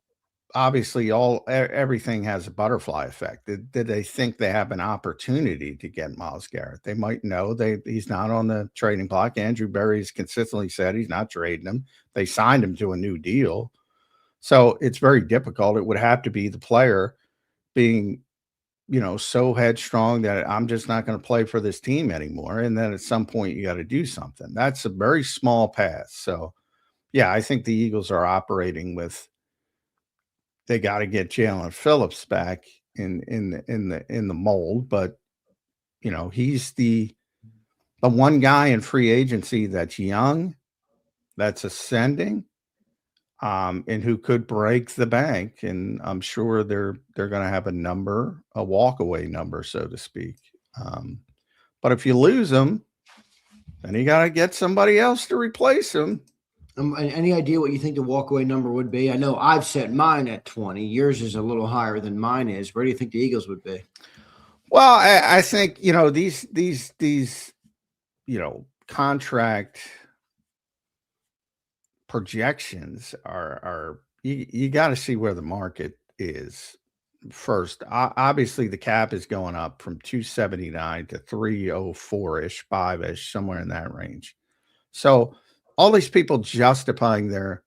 obviously everything has a butterfly effect. Did they think they have an opportunity to get Myles Garrett? They might know he's not on the trading block. Andrew Berry's consistently said he's not trading him. They signed him to a new deal. So it's very difficult. It would have to be the player being, so headstrong that I'm just not going to play for this team anymore. And then at some point you got to do something. That's a very small path. So yeah, I think the Eagles are operating with, they got to get Jalen Phillips back in the mold, but he's the one guy in free agency that's young, that's ascending, and who could break the bank. And I'm sure they're going to have a walkaway number, so to speak. But if you lose him, then you got to get somebody else to replace him. Any idea what you think the walkaway number would be? I know I've set mine at 20. Yours is a little higher than mine is. Where do you think the Eagles would be? Well, I think, these contract projections are you got to see where the market is first. Obviously, the cap is going up from 279 to 304-ish, 5-ish, somewhere in that range. So all these people justifying their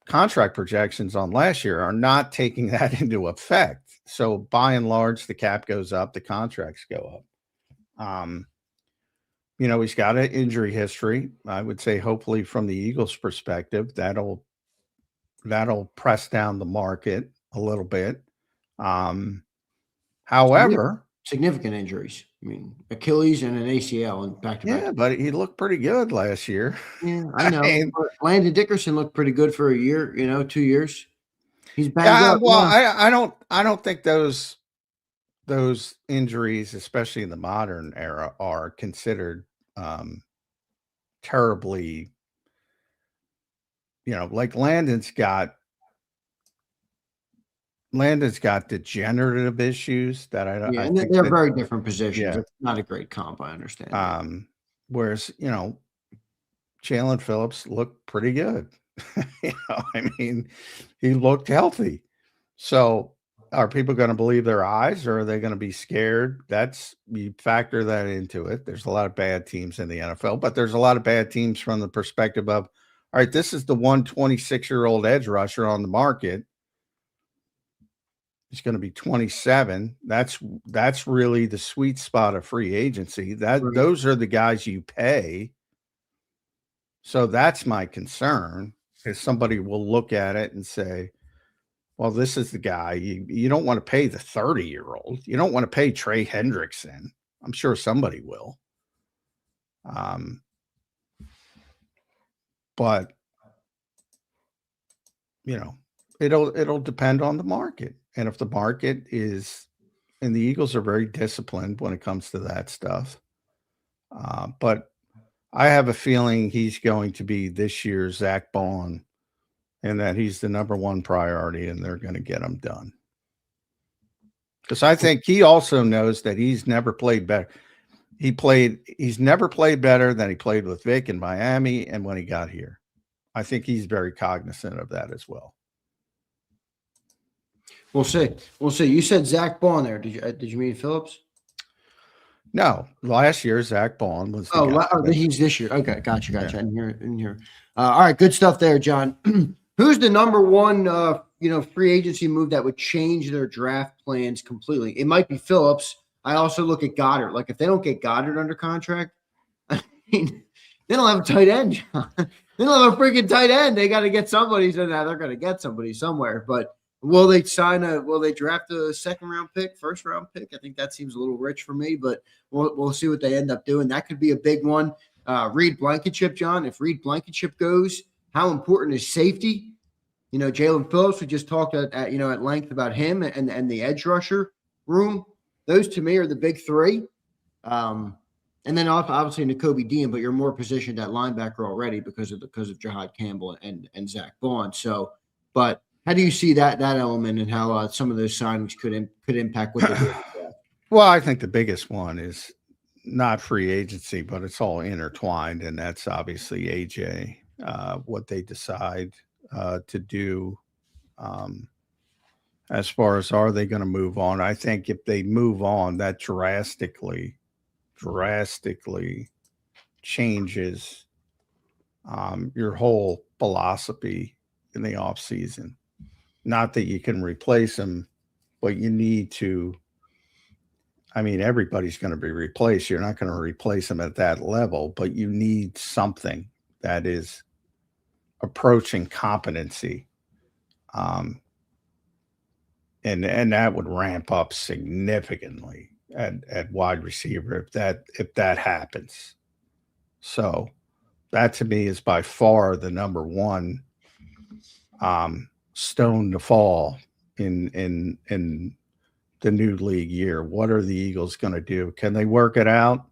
contract projections on last year are not taking that into effect. So by and large, the cap goes up, the contracts go up. He's got an injury history. I would say hopefully from the Eagles' perspective, that'll press down the market a little bit. However, significant injuries. I mean, Achilles and an ACL and back-to-back. yeah, but he looked pretty good last year. Yeah, I know. But Landon Dickerson looked pretty good for a year, 2 years. He's banged up. Well, I don't think those injuries, especially in the modern era, are considered terribly, like Landon's got degenerative issues that I and think they're very different positions. Yeah. It's not a great comp, I understand. Whereas, Jalen Phillips looked pretty good. He looked healthy. So are people going to believe their eyes, or are they going to be scared? You factor that into it. There's a lot of bad teams in the NFL, but there's a lot of bad teams from the perspective of, all right, this is the 26-year-old edge rusher on the market. He's going to be 27. That's really the sweet spot of free agency. Those are the guys you pay. So that's my concern, is somebody will look at it and say, well, this is the guy. You don't want to pay the 30-year-old. You don't want to pay Trey Hendrickson. I'm sure somebody will. But it'll depend on the market. And if the market is, and the Eagles are very disciplined when it comes to that stuff. But I have a feeling he's going to be this year's Zach Bond, and that he's the number one priority, and they're going to get him done. Because I think he also knows that he's never played better. He's never played better than he played with Vic in Miami and when he got here. I think he's very cognizant of that as well. We'll see. You said Zach Bond there. Did you mean Phillips? No, last year Zach Bond was. He's this year. Okay, gotcha. Yeah. In here. All right, good stuff there, John. Who's the number one, free agency move that would change their draft plans completely? It might be Phillips. I also look at Goddard. Like, if they don't get Goddard under contract, I mean, they don't have a tight end. They don't have a freaking tight end. They got to get somebody. So now they're going to get somebody somewhere. But will they draft a second-round pick, first-round pick? I think that seems a little rich for me, but we'll see what they end up doing. That could be a big one. Reed Blankenship, John. If Reed Blankenship goes, how important is safety? Jalen Phillips, we just talked at length about him and the edge rusher room. Those to me are the big three. And then obviously Nakobe Dean, but you're more positioned at linebacker already because of Jahad Campbell and Zach Bond. So, but how do you see that element and how some of those signings could impact what they do? Well, I think the biggest one is not free agency, but it's all intertwined, and that's obviously AJ. What they decide to do, as far as are they going to move on? I think if they move on, that drastically changes your whole philosophy in the off season. Not that you can replace them, but you need to. I mean, everybody's going to be replaced. You're not going to replace them at that level, but you need something that is approaching competency. And that would ramp up significantly at wide receiver if that happens. So that to me is by far the number one stone to fall in the new league year. What are the Eagles going to do? Can they work it out?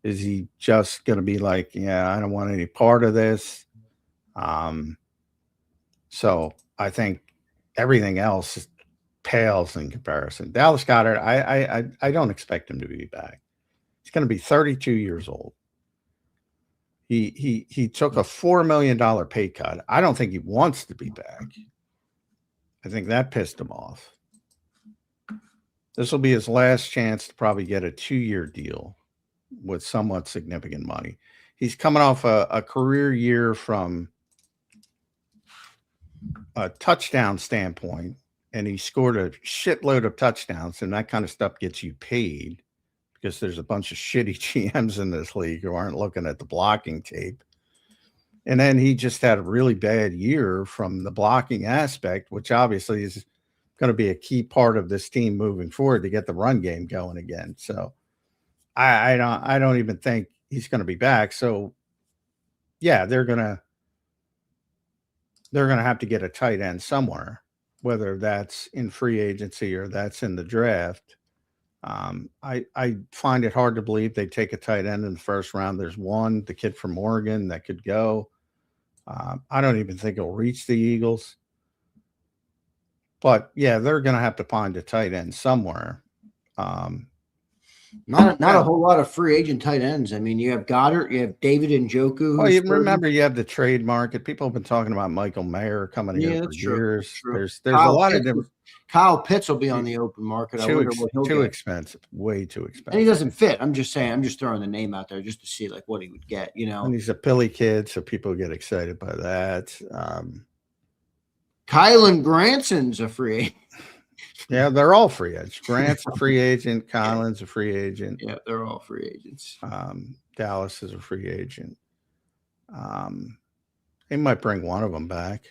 Is he just going to be like, yeah, I don't want any part of this? So I think everything else pales in comparison. Dallas Goedert, I don't expect him to be back. He's going to be 32 years old. He took a $4 million pay cut. I don't think he wants to be back. I think that pissed him off. This will be his last chance to probably get a 2-year deal with somewhat significant money. He's coming off a career year from a touchdown standpoint, and he scored a shitload of touchdowns, and that kind of stuff gets you paid because there's a bunch of shitty GMs in this league who aren't looking at the blocking tape. And then he just had a really bad year from the blocking aspect, which obviously is going to be a key part of this team moving forward to get the run game going again. So I don't even think he's going to be back. So yeah, they're going to have to get a tight end somewhere, whether that's in free agency or that's in the draft. I find it hard to believe they take a tight end in the first round. There's one, the kid from Oregon, that could go. I don't even think he'll reach the Eagles. But yeah, they're going to have to find a tight end somewhere. Not a whole lot of free agent tight ends. I mean, you have Goddard, you have David Njoku. Well, you remember you have the trade market. People have been talking about Michael Mayer coming here for years. True. There's a lot of different. Kyle Pitts will be on the open market. Too expensive, way too expensive. And he doesn't fit. I'm just saying. I'm just throwing the name out there just to see like what he would get. You know, and he's a Philly kid, so people get excited by that. Kylan Granson's a free agent. Yeah, they're all free agents. Grant's a free agent. Collins a free agent. Yeah, they're all free agents. Dallas is a free agent. They might bring one of them back.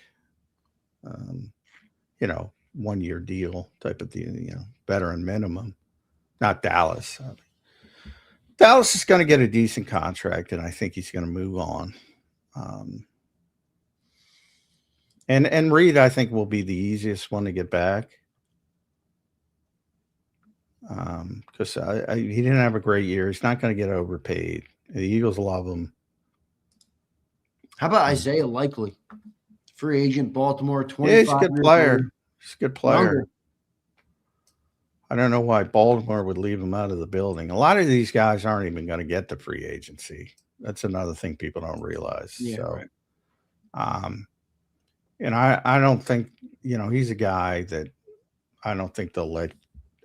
1-year deal type of deal, veteran minimum. Not Dallas. Dallas is going to get a decent contract, and I think he's going to move on. And Reed, I think, will be the easiest one to get back. Because he didn't have a great year. He's not going to get overpaid. The Eagles love him. How about Isaiah Likely? Free agent, Baltimore, 25. Yeah, he's a good player. He's a good player. Younger. I don't know why Baltimore would leave him out of the building. A lot of these guys aren't even going to get the free agency. That's another thing people don't realize. Yeah, so, right. And I don't think, he's a guy that I don't think they'll let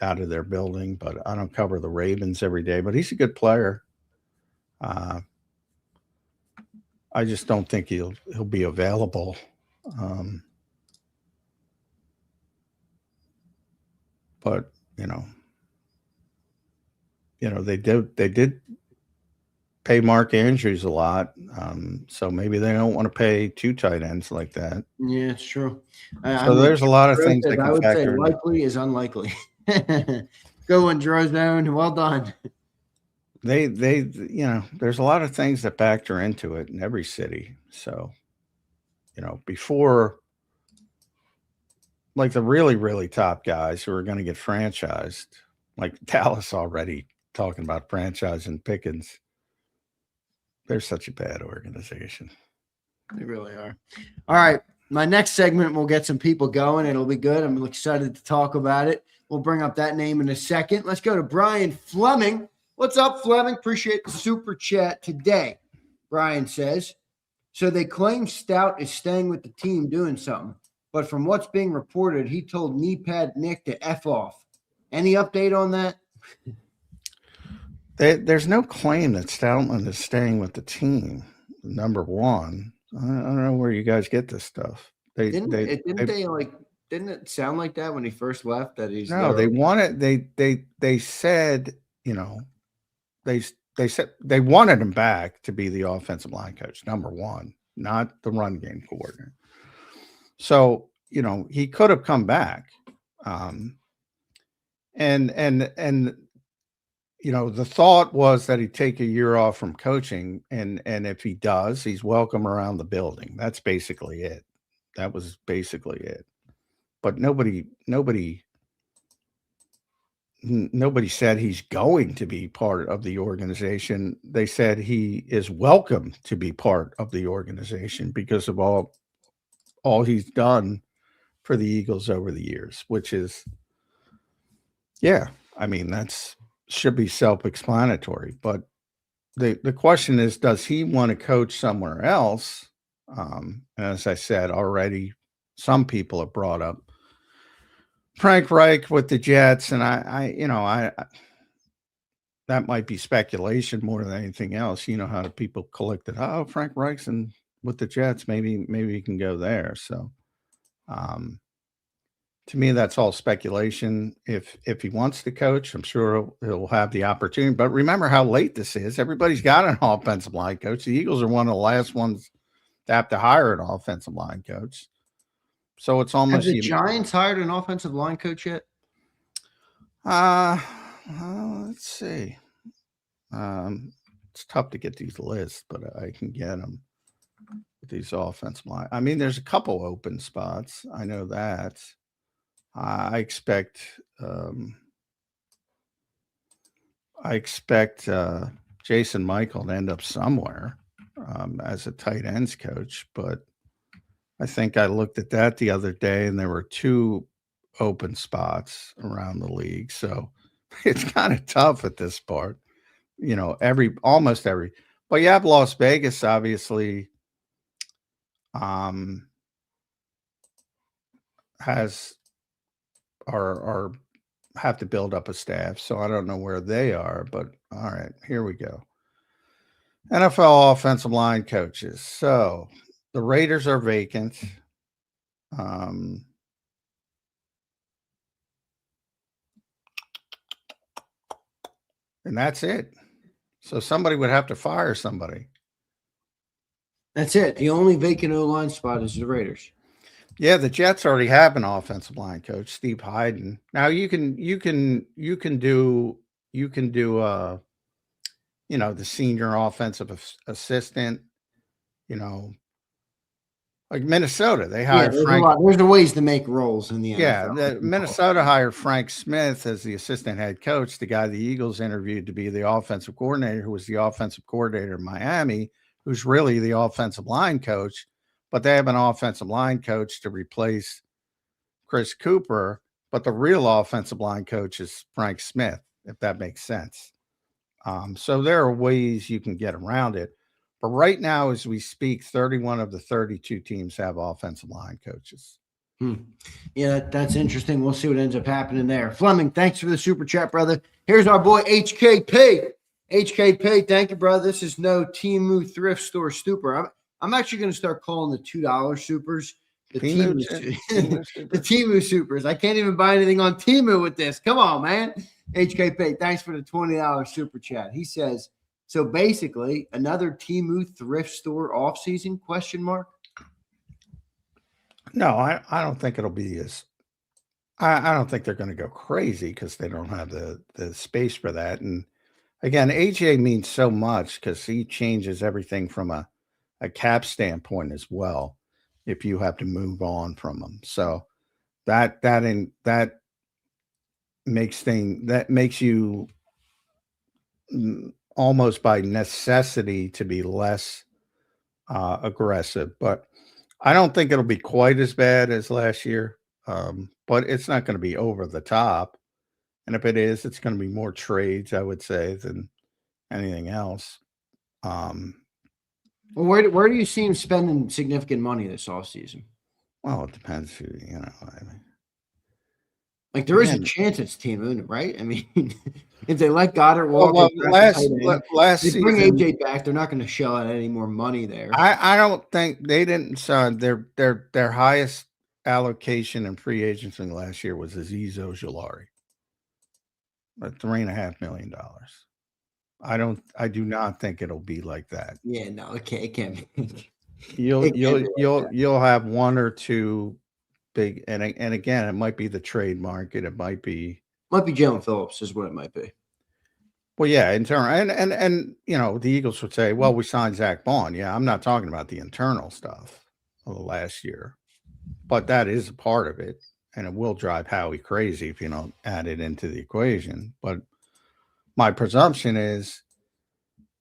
out of their building, but I don't cover the Ravens every day, but he's a good player. I just don't think he'll be available. But they did pay Mark Andrews a lot. So maybe they don't want to pay two tight ends like that. Yeah, it's true. So there's a lot of things that can I would say factor in. Likely is unlikely. Go on, Drozone. Well done. There's a lot of things that factor into it in every city. So, before, like the really, really top guys who are going to get franchised, like Dallas already talking about franchising Pickens. They're such a bad organization. They really are. All right. My next segment, we'll get some people going. It'll be good. I'm excited to talk about it. We'll bring up that name in a second. Let's go to Brian Fleming. What's up, Fleming? Appreciate the super chat today. Brian says, so they claim Stout is staying with the team doing something, but from what's being reported, he told knee pad Nick to F off. Any update on that? There's no claim that Stoutland is staying with the team, number one. I don't know where you guys get this stuff. Didn't it sound like that when he first left? That he's they wanted they said they said they wanted him back to be the offensive line coach, number one, not the run game coordinator. So he could have come back, and the thought was that he'd take a year off from coaching, and if he does, he's welcome around the building. That's basically it. That was basically it. But nobody said he's going to be part of the organization. They said he is welcome to be part of the organization because of all he's done for the Eagles over the years, which is, that's should be self-explanatory. But the question is, does he want to coach somewhere else? As I said already, some people have brought up Frank Reich with the Jets, and I that might be speculation more than anything else. You know how the people collected, Frank Reich's with the Jets, maybe he can go there. So to me, that's all speculation. If he wants to coach, I'm sure he'll have the opportunity. But remember how late this is. Everybody's got an offensive line coach. The Eagles are one of the last ones to have to hire an offensive line coach. So it's almost. Have the Giants hired an offensive line coach yet? Let's see. It's tough to get these lists, but I can get them with these offensive line. I mean, there's a couple open spots. I know that. I expect Jason Michael to end up somewhere as a tight ends coach, but I think I looked at that the other day and there were 2 open spots around the league. So it's kind of tough at this part, almost every, but you have Las Vegas, obviously, has or have to build up a staff. So I don't know where they are, but all right, here we go. NFL offensive line coaches. So the Raiders are vacant. And that's it. So somebody would have to fire somebody. That's it. The only vacant O-line spot is the Raiders. Yeah, the Jets already have an offensive line coach, Steve Hyden. Now you can do the senior offensive assistant, like Minnesota. They hired Frank. There's the ways to make roles in the NFL. Yeah, Minnesota hired Frank Smith as the assistant head coach, the guy the Eagles interviewed to be the offensive coordinator, who was the offensive coordinator in Miami, who's really the offensive line coach. But they have an offensive line coach to replace Chris Cooper. But the real offensive line coach is Frank Smith, if that makes sense. So there are ways you can get around it. But right now, as we speak, 31 of the 32 teams have offensive line coaches. Yeah, that's interesting. We'll see what ends up happening there. Fleming, thanks for the super chat, brother. Here's our boy HKP. HKP, thank you, brother. This is no Temu thrift store stupor. I'm actually going to start calling the $2 supers the Temu supers. I can't even buy anything on Temu with this. Come on, man. HKP, thanks for the $20 super chat. He says, so basically another Temu thrift store off season ? No, I don't think it'll be as I don't think they're going to go crazy because they don't have the space for that. And again, AJ means so much because he changes everything from a cap standpoint as well, if you have to move on from them. So that makes you almost by necessity to be less aggressive. But I don't think it'll be quite as bad as last year. But it's not going to be over the top. And if it is, it's going to be more trades, I would say, than anything else. Well, where do you see him spending significant money this offseason? Well, it depends who, like there is a chance it's Temu, right? I mean, if they let Goddard walk, last they season, bring AJ back, they're not going to shell out any more money there. I don't think they didn't sign their highest allocation in free agency last year was Azeez Ojulari, at $3.5 million. I do not think it'll be like that. Yeah, no, it can't be. You'll have one or two big, and again, it might be the trade market. It might be Jalen Phillips is what it might be. Well, yeah, internal, and the Eagles would say, well, we signed Zach Bond. Yeah, I'm not talking about the internal stuff of the last year, but that is a part of it, and it will drive Howie crazy if you don't add it into the equation. But my presumption is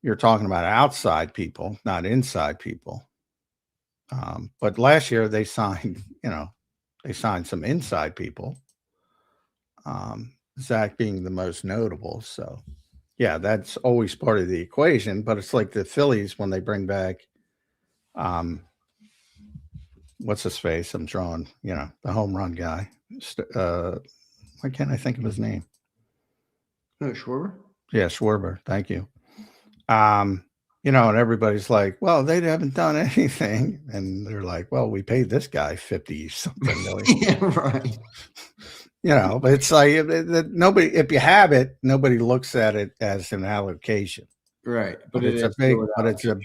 you're talking about outside people, not inside people. But last year they signed, some inside people. Zach being the most notable. So, yeah, that's always part of the equation. But it's like the Phillies when they bring back, what's his face? I'm drawing, the home run guy. Why can't I think of his name? Schwarber? Yeah, Schwarber. Thank you. And everybody's like, well, they haven't done anything. And they're like, well, we paid this guy 50 something million. Yeah, right. It's like nobody. If you have it, nobody looks at it as an allocation. Right, but it's a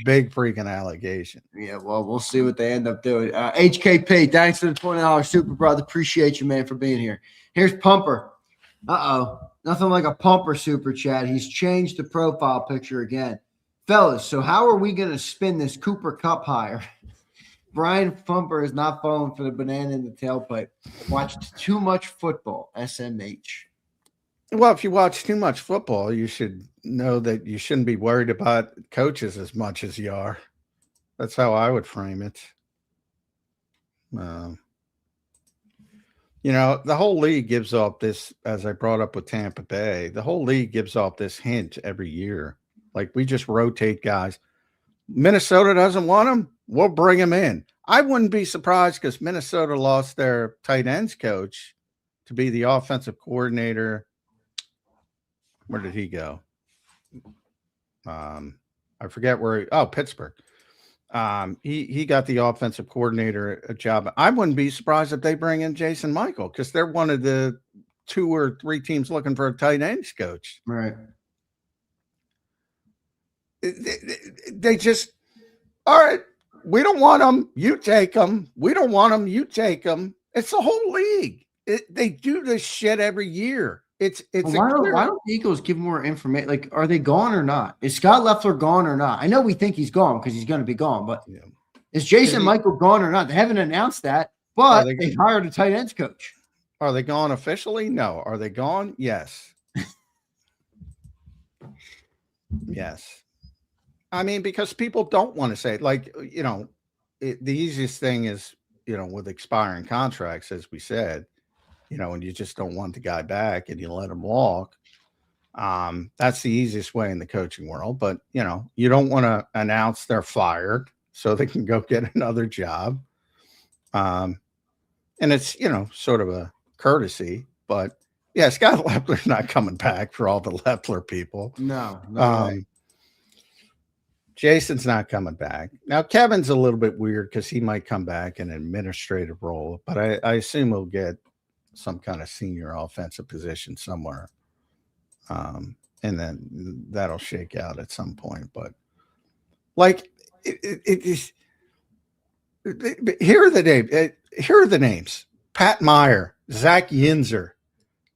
big freaking allegation. Yeah, well, we'll see what they end up doing. HKP, thanks for the $20 super brother. Appreciate you, man, for being here. Here's Pumper. Nothing like a Pumper super chat. He's changed the profile picture again. Fellas, so how are we going to spin this Cooper Cup higher? Brian Pumper is not falling for the banana in the tailpipe. Watched too much football, SMH. Well, if you watch too much football, you should know that you shouldn't be worried about coaches as much as you are. That's how I would frame it. The whole league gives off this, as I brought up with Tampa Bay, the whole league gives off this hint every year. Like, we just rotate guys. Minnesota doesn't want them, we'll bring them in. I wouldn't be surprised because Minnesota lost their tight ends coach to be the offensive coordinator. Where did he go? I forget where. Pittsburgh. He got the offensive coordinator a job. I wouldn't be surprised if they bring in Jason Michael because they're one of the 2 or 3 teams looking for a tight ends coach. Right. They just, all right, we don't want them, you take them. We don't want them, you take them. It's the whole league. They do this shit every year. Why don't the Eagles give more information? Like, are they gone or not? Is Scott Loeffler gone or not? I know we think he's gone because he's going to be gone, but is Jason Michael gone or not? They haven't announced that, but they hired a tight ends coach. Are they gone officially? No. Are they gone? Yes. Yes. I mean, because people don't want to say it. Like, the easiest thing is, with expiring contracts, as we said, and you just don't want the guy back and you let him walk. That's the easiest way in the coaching world. But, you don't want to announce they're fired so they can go get another job. And it's, sort of a courtesy. But, yeah, Scott Loeffler's not coming back for all the Loeffler people. No. Jason's not coming back. Now, Kevin's a little bit weird because he might come back in an administrative role. But I assume he'll get some kind of senior offensive position somewhere. And then that'll shake out at some point. But like, it is. Here are the names. Here are the names: Pat Meyer, Zach Yinzer,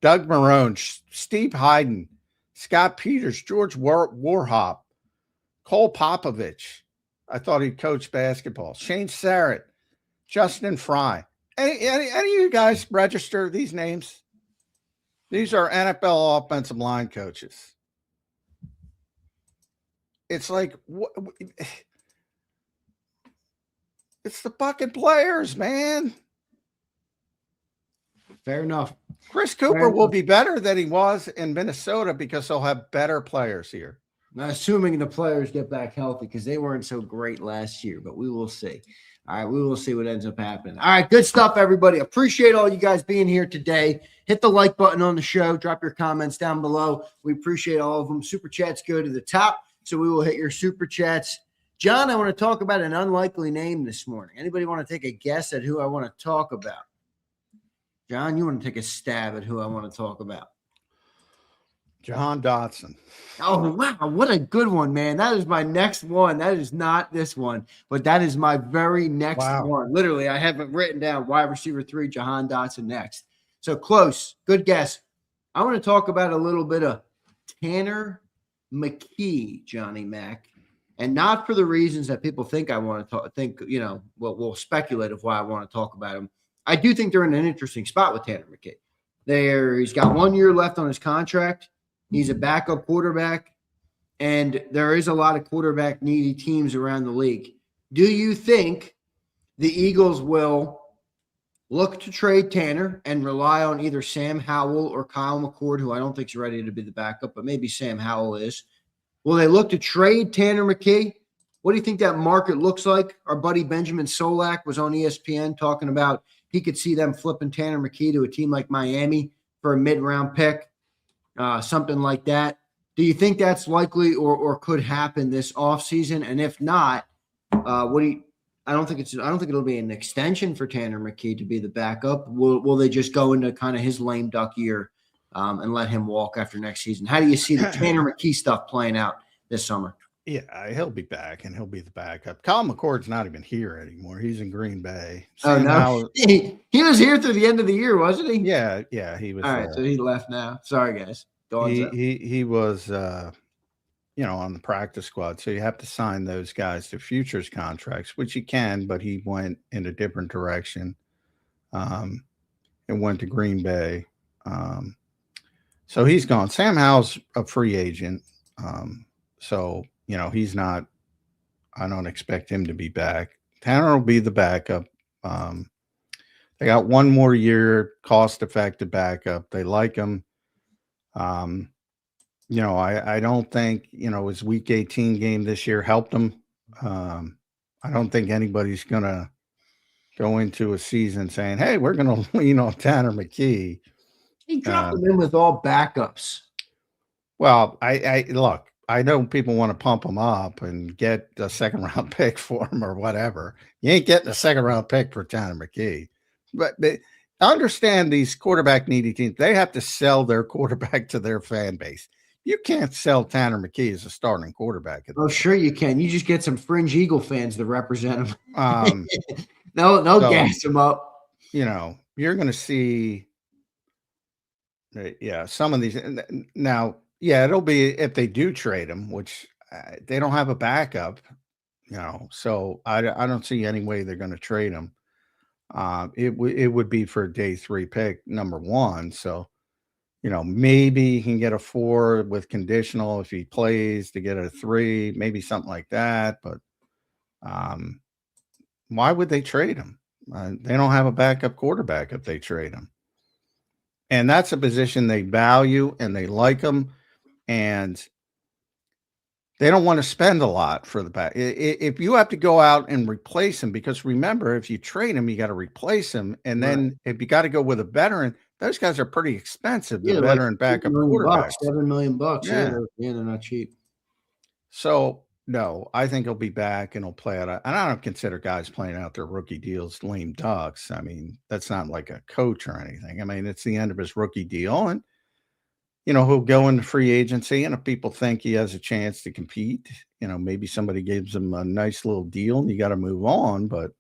Doug Marone, Steve Hayden, Scott Peters, George Warhop, Cole Popovich. I thought he'd coach basketball. Shane Sarrett, Justin Fry. Any of you guys register these names? These are NFL offensive line coaches. It's like, it's the fucking players, man. Fair enough. Chris Cooper will be better than he was in Minnesota because he'll have better players here. Now, assuming the players get back healthy because they weren't so great last year, but we will see. All right, we will see what ends up happening. All right, good stuff, everybody. Appreciate all you guys being here today. Hit the like button on the show. Drop your comments down below. We appreciate all of them. Super chats go to the top, so we will hit your super chats. John, I want to talk about an unlikely name this morning. Anybody want to take a guess at who I want to talk about? John, you want to take a stab at who I want to talk about? Jahan Dotson. Oh, wow. What a good one, man. That is my next one. That is not this one, but that is my very next one. Literally, I have it written down, wide receiver 3, Jahan Dotson next. So close. Good guess. I want to talk about a little bit of Tanner McKee, Johnny Mac, and not for the reasons that people think I want to talk, we'll speculate of why I want to talk about him. I do think they're in an interesting spot with Tanner McKee. He's got 1 year left on his contract. He's a backup quarterback, and there is a lot of quarterback needy teams around the league. Do you think the Eagles will look to trade Tanner and rely on either Sam Howell or Kyle McCord, who I don't think is ready to be the backup, but maybe Sam Howell is? Will they look to trade Tanner McKee? What do you think that market looks like? Our buddy Benjamin Solak was on ESPN talking about he could see them flipping Tanner McKee to a team like Miami for a mid-round pick. Something like that. Do you think that's likely or could happen this offseason? And if not, I don't think it'll be an extension for Tanner McKee to be the backup. Will they just go into kind of his lame duck year and let him walk after next season? How do you see the Tanner McKee stuff playing out this summer? Yeah, he'll be back and he'll be the backup. Kyle McCord's not even here anymore. He's in Green Bay. Oh no, he was here through the end of the year, wasn't he? Yeah, he was. All right, so he left now. Sorry, guys. He was on the practice squad. So you have to sign those guys to futures contracts, which you can, but he went in a different direction. And went to Green Bay. So he's gone. Sam Howell's a free agent. So he's not. I don't expect him to be back. Tanner will be the backup. They got one more year, cost-effective backup. They like him. I don't think his Week 18 game this year helped him. I don't think anybody's gonna go into a season saying, "Hey, we're gonna lean on Tanner McKee." He dropped him in with all backups. Well, I look. I know people want to pump him up and get a second-round pick for him or whatever. You ain't getting a second-round pick for Tanner McKee. But understand these quarterback-needy teams, they have to sell their quarterback to their fan base. You can't sell Tanner McKee as a starting quarterback. Oh, sure you can. You just get some fringe Eagle fans to represent him. No, gas him up. You're going to see, some of these now. Yeah, it'll be if they do trade him, which they don't have a backup, so I don't see any way they're going to trade him. It would be for a day 3 pick, number 1. So, maybe he can get a 4 with conditional if he plays to get a 3, maybe something like that. But why would they trade him? They don't have a backup quarterback if they trade him. And that's a position they value and they like him. And they don't want to spend a lot for the back. If you have to go out and replace him, because remember, if you trade him, you got to replace him. And then if you got to go with a veteran, those guys are pretty expensive. The veteran like backup quarterbacks, $7 million. Yeah, they're not cheap. So no, I think he'll be back and he'll play out. And I don't consider guys playing out their rookie deals lame ducks. I mean, that's not like a coach or anything. I mean, it's the end of his rookie deal, and he'll go into free agency, and if people think he has a chance to compete, maybe somebody gives him a nice little deal and you got to move on. But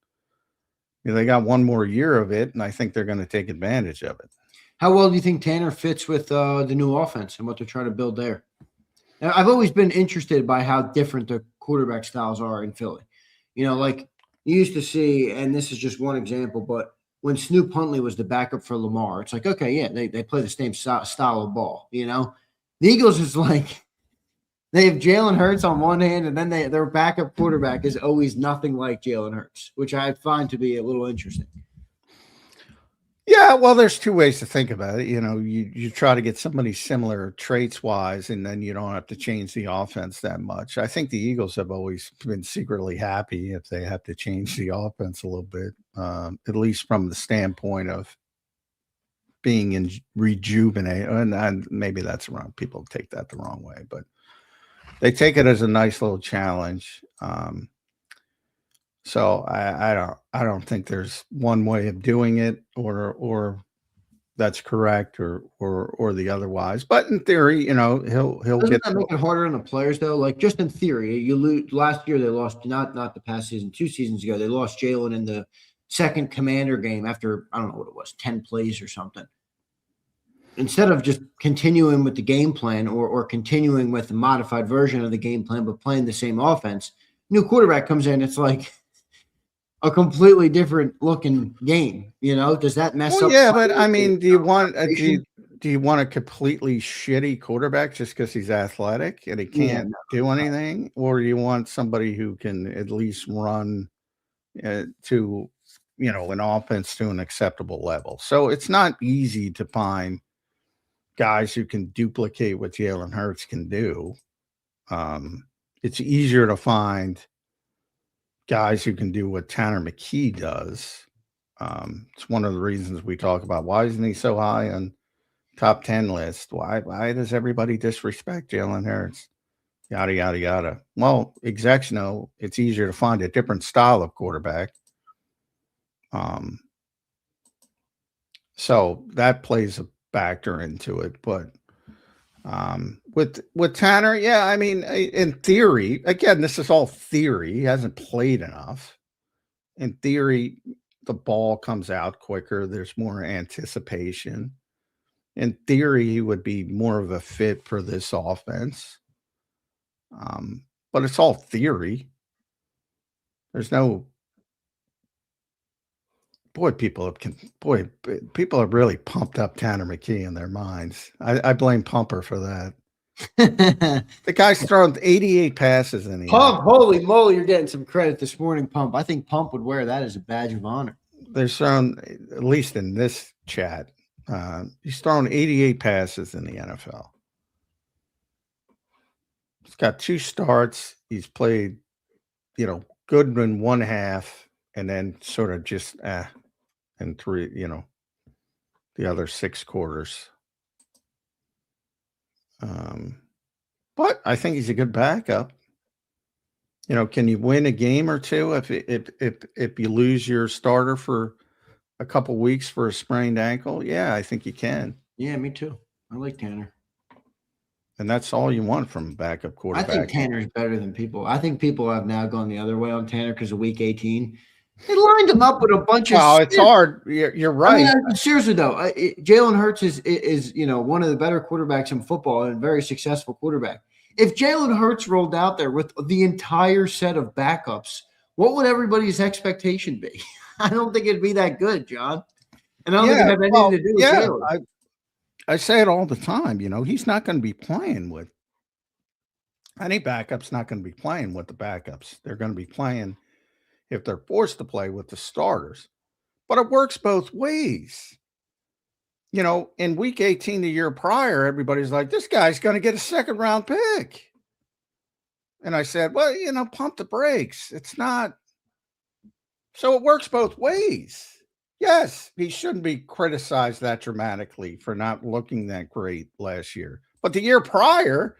they got one more year of it, and I think they're going to take advantage of it. How well do you think Tanner fits with the new offense and what they're trying to build there? Now, I've always been interested by how different the quarterback styles are in Philly. Like you used to see, and this is just one example, but when Snoop Huntley was the backup for Lamar, it's like, okay, yeah, they play the same style of ball, The Eagles is like they have Jalen Hurts on one hand, and then their backup quarterback is always nothing like Jalen Hurts, which I find to be a little interesting. Yeah, well, there's two ways to think about it. You try to get somebody similar traits-wise, and then you don't have to change the offense that much. I think the Eagles have always been secretly happy if they have to change the offense a little bit, at least from the standpoint of being rejuvenated. And maybe that's wrong. People take that the wrong way, but they take it as a nice little challenge. So I don't think there's one way of doing it or that's correct or the otherwise. But in theory, he'll Doesn't get that make it harder on the players though? Like just in theory, you lose last year. They lost not the past season, 2 seasons ago. They lost Jalen in the second Commander game after I don't know what it was, 10 plays or something. Instead of just continuing with the game plan or continuing with the modified version of the game plan, but playing the same offense, new quarterback comes in. It's like a completely different looking game, Does that mess up? Yeah, but I mean, do you want a completely shitty quarterback just because he's athletic and he can't do anything, or do you want somebody who can at least run to an offense to an acceptable level? So it's not easy to find guys who can duplicate what Jalen Hurts can do. It's easier to find guys who can do what Tanner McKee does. It's one of the reasons we talk about why isn't he so high on top 10 list? Why does everybody disrespect Jalen Hurts? yada, yada, yada. Well, execs know it's easier to find a different style of quarterback. So that plays a factor into it. But with Tanner, yeah, I mean, in theory, again, this is all theory. He hasn't played enough. In theory, the ball comes out quicker. There's more anticipation. In theory, he would be more of a fit for this offense. But it's all theory. There's no people have really pumped up Tanner McKee in their minds. I blame Pumper for that. The guy's thrown 88 passes in the Pump. Holy moly, you're getting some credit this morning, Pump. I think Pump would wear that as a badge of honor. They're thrown, at least in this chat, he's thrown 88 passes in the NFL. He's got 2 starts. He's played, good in one half, and then sort of just and 3, the other 6 quarters. But I think he's a good backup. Can you win a game or two if you lose your starter for a couple weeks for a sprained ankle? Yeah, I think you can. Yeah, me too. I like Tanner. And that's all you want from a backup quarterback. I think Tanner's better than people. I think people have now gone the other way on Tanner because of week 18. They lined him up with a bunch of. Oh, it's hard. You're right. I mean, seriously though, Jalen Hurts is one of the better quarterbacks in football and a very successful quarterback. If Jalen Hurts rolled out there with the entire set of backups, what would everybody's expectation be? I don't think it'd be that good, John. And I don't think it'd have anything to do with Jalen. I say it all the time. He's not going to be playing with any backups. Not going to be playing with the backups. They're going to be playing, if they're forced to play, with the starters. But it works both ways. In week 18 the year prior, everybody's like, this guy's going to get a 2nd round pick. And I said, well, pump the brakes. It's not. So it works both ways. Yes, he shouldn't be criticized that dramatically for not looking that great last year. But the year prior,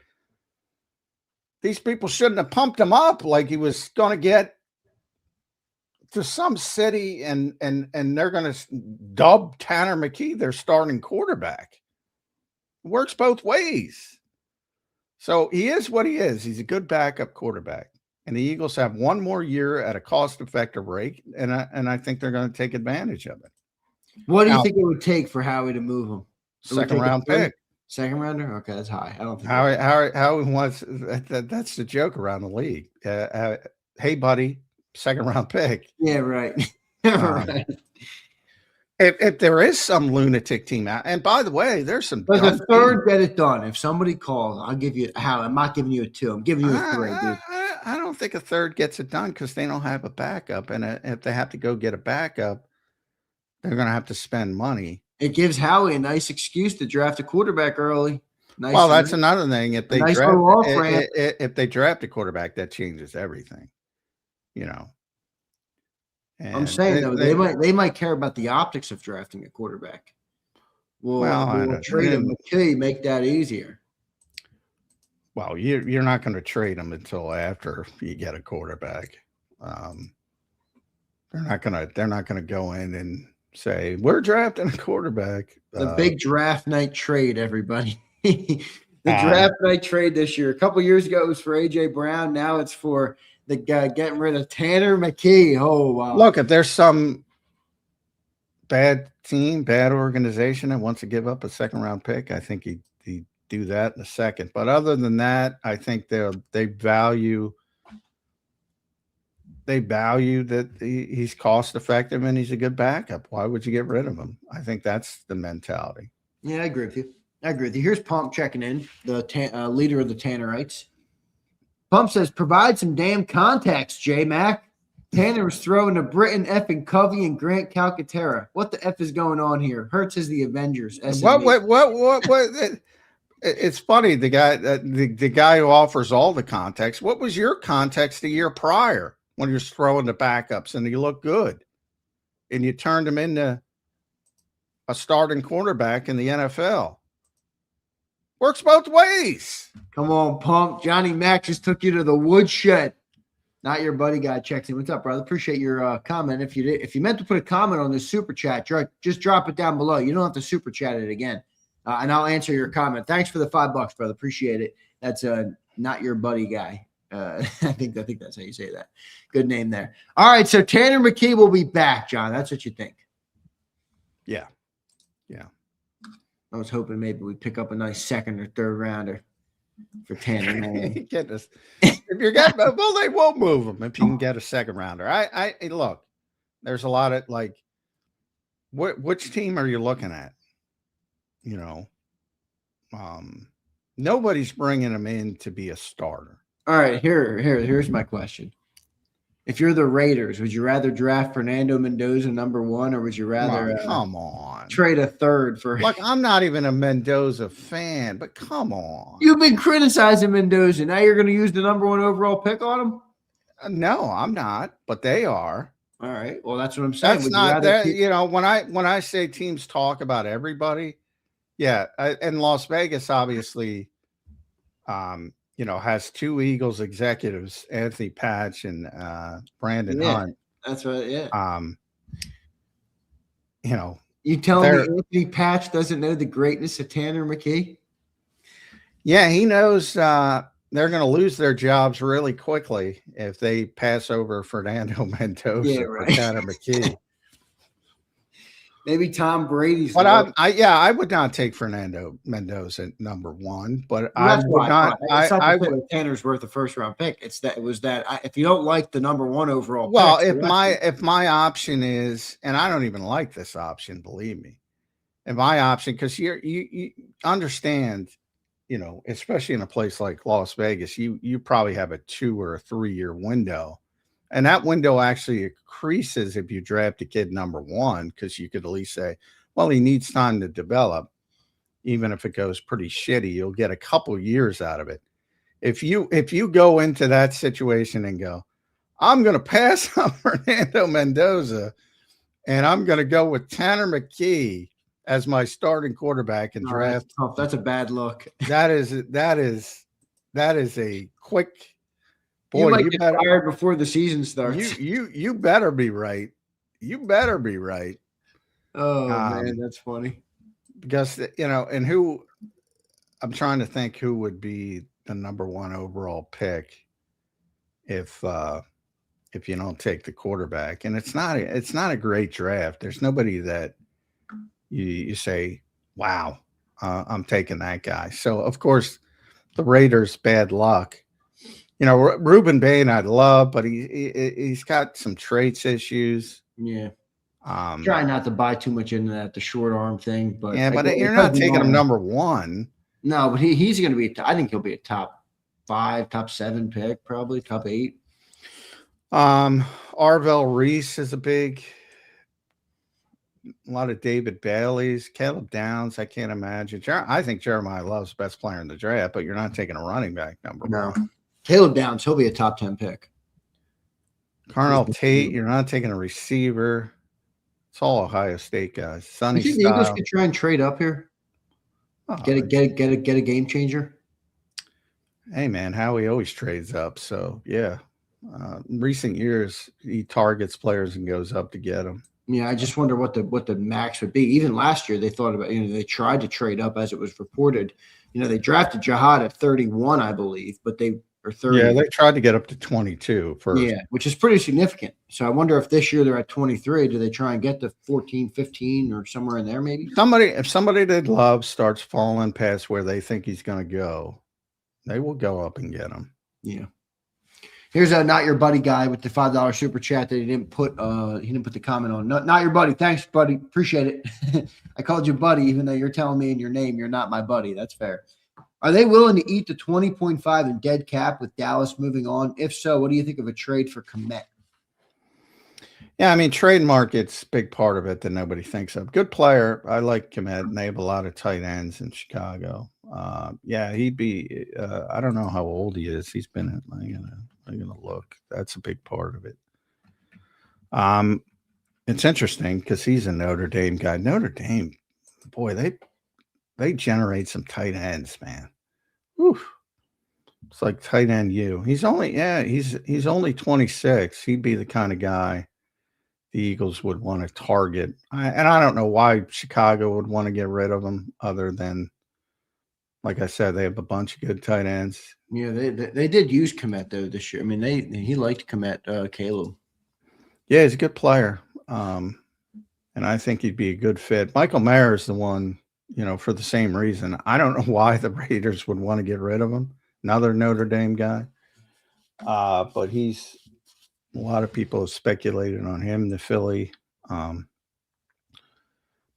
these people shouldn't have pumped him up like he was going to get to some city and they're going to dub Tanner McKee their starting quarterback. It works both ways. So he is what he is. He's a good backup quarterback. And the Eagles have one more year at a cost-effective rate, and I think they're going to take advantage of it. What do you think it would take for Howie to move him? 2nd round pick. 2nd rounder? Okay, that's high. I don't think Howie wants that's the joke around the league. Hey, buddy, 2nd round pick. Yeah, right. Right. If there is some lunatic team out, and by the way, there's some. But the 3rd, get it done. If somebody calls, I'll give you Howie. I'm not giving you a 2. I'm giving you a 3, dude. I don't think a 3rd gets it done because they don't have a backup. And if they have to go get a backup, they're going to have to spend money. It gives Howie a nice excuse to draft a quarterback early. Nice. Well, that's another thing. If they if they draft a quarterback, that changes everything. And I'm saying though, they might care about the optics of drafting a quarterback. We'll trade him McKee, make that easier. Well, you're not going to trade them until after you get a quarterback. They're not going to go in and say we're drafting a quarterback. The big draft night trade, everybody. The draft night trade this year. A couple years ago, it was for AJ Brown. Now it's for the guy getting rid of Tanner McKee. Oh wow! Look, if there's some bad team, bad organization that wants to give up a 2nd round pick, I think he'd do that in a second. But other than that, I think they value that he's cost effective and he's a good backup. Why would you get rid of him? I think that's the mentality. Yeah, I agree with you. Here's Pump checking in, the leader of the Tannerites. Pump says, provide some damn context, J-Mac. Tanner was throwing to Britton, effing Covey, and Grant Calcaterra. What the F is going on here? Hurts is the Avengers. What? It's funny. The guy who offers all the context. What was your context the year prior when you're throwing the backups and you look good, and you turned him into a starting quarterback in the NFL? Works both ways. Come on, pump. Johnny Mac just took you to the woodshed. Not your buddy guy checks in. What's up, brother? Appreciate your comment. If you meant to put a comment on this super chat, just drop it down below. You don't have to super chat it again, and I'll answer your comment. Thanks for the $5, brother. Appreciate it. That's not your buddy guy. I think that's how you say that. Good name there. All right, so Tanner McKee will be back, John. That's what you think? Yeah. I was hoping maybe we'd pick up a nice second or third rounder for Tanner. Get this. If you're getting, well, they won't move him if you can get a second rounder. I look. There's a lot of like, which team are you looking at? You know, nobody's bringing him in to be a starter. All right, here's my question. If you're the Raiders, would you rather draft Fernando Mendoza #1, or would you rather come on trade a third for? Look, I'm not even a Mendoza fan, but come on. You've been criticizing Mendoza. Now you're going to use the #1 overall pick on him? No, I'm not, but they are. All right. Well, that's what I'm saying. That's not that. You know, when I say teams talk about everybody, yeah, and Las Vegas obviously, you know, has 2 Eagles executives, Anthony Patch and Brandon Hunt. That's right. Yeah. You know, you telling me Anthony Patch doesn't know the greatness of Tanner McKee? Yeah, he knows they're going to lose their jobs really quickly if they pass over Fernando Mendoza for Tanner McKee. Maybe Tom Brady's. But I would not take Fernando Mendoza #1. But I would not. I would. Tanner's worth a first-round pick. It was that if you don't like the #1 overall. Well, if my option is, and I don't even like this option, believe me, and my option, because you understand, you know, especially in a place like Las Vegas, you probably have a 2 or a 3 year window. And that window actually increases if you draft a kid #1, because you could at least say, well, he needs time to develop. Even if it goes pretty shitty, you'll get a couple years out of it. If you go into that situation and go, I'm going to pass on Fernando Mendoza and I'm going to go with Tanner McKee as my starting quarterback and draft. That's a bad look. That is a quick. Boy, you might get fired before the season starts. You better be right. You better be right. Oh man, that's funny. Because you know, and who I'm trying to think who would be the #1 overall pick if you don't take the quarterback. And it's not a great draft. There's nobody that you say, wow, I'm taking that guy. So of course the Raiders, bad luck. You know, Ruben Bain I'd love, but he's got some traits issues. Yeah. Try not to buy too much into that, the short arm thing. But yeah, but you're not taking him #1. No, but he's going to be. I think he'll be a top 5, top 7 pick, probably top 8. Arvell Reese is a lot of David Bailey's, Caleb Downs. I can't imagine. I think Jeremiah Love's the best player in the draft, but you're not taking a running back #1. No. Caleb Downs, he'll be a top 10 pick. Carnell Tate, you're not taking a receiver. It's all Ohio State guys. Sonny you think the Eagles could try and trade up here? Get a game changer. Hey man, Howie always trades up. So yeah, in recent years he targets players and goes up to get them. Yeah, I just wonder what the max would be. Even last year, they thought about, they tried to trade up as it was reported. They drafted Jihad at 31, I believe, but or 30. Yeah, they tried to get up to 22 first. Yeah, which is pretty significant. So I wonder if this year they're at 23, do they try and get to 14, 15 or somewhere in there maybe? If somebody they love starts falling past where they think he's going to go, they will go up and get him. Yeah. Here's a not your buddy guy with the $5 super chat that he didn't put the comment on. Not your buddy. Thanks, buddy. Appreciate it. I called you buddy, even though you're telling me in your name you're not my buddy. That's fair. Are they willing to eat the 20.5 in dead cap with Dallas moving on? If so, what do you think of a trade for Kmet? Yeah, I mean, trade market's a big part of it that nobody thinks of. Good player. I like Kmet, and they have a lot of tight ends in Chicago. Yeah, he'd be I don't know how old he is. He's been I'm gonna look. That's a big part of it. It's interesting because he's a Notre Dame guy. Notre Dame, boy, they generate some tight ends, man. Whew. It's like tight end you. He's only 26. He'd be the kind of guy the Eagles would want to target. And I don't know why Chicago would want to get rid of him other than, like I said, they have a bunch of good tight ends. Yeah, they did use Kmet though this year. I mean, he liked Kmet, Caleb. Yeah, he's a good player. And I think he'd be a good fit. Michael Mayer is the one, for the same reason. I don't know why the Raiders would want to get rid of him. Another Notre Dame guy. But a lot of people have speculated on him, the Philly. But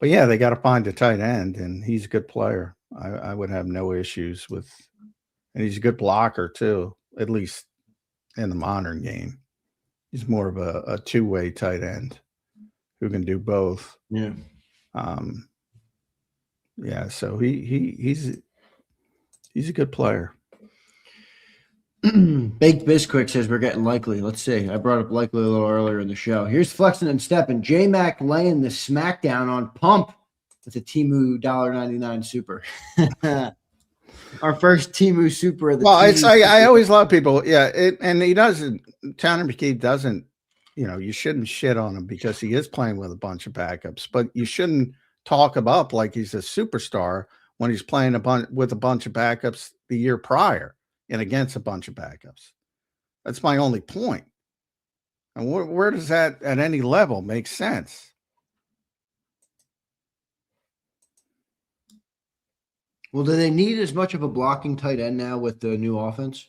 yeah, they got to find a tight end, and he's a good player. I would have no issues with, and he's a good blocker too, at least in the modern game. He's more of a two-way tight end who can do both. Yeah. Yeah, so he's a good player. Baked Bisquick says we're getting likely. Let's see. I brought up likely a little earlier in the show. Here's Flexing and Stepping. J-Mac laying the smackdown on Pump with a Timu $1.99 super. Our first Timu super of the I always love people. Yeah, and he doesn't. Tanner McKee doesn't. You shouldn't shit on him because he is playing with a bunch of backups, but you shouldn't talk him up like he's a superstar when he's playing with a bunch of backups the year prior and against a bunch of backups. That's my only point. And where does that at any level make sense? Well, do they need as much of a blocking tight end now with the new offense?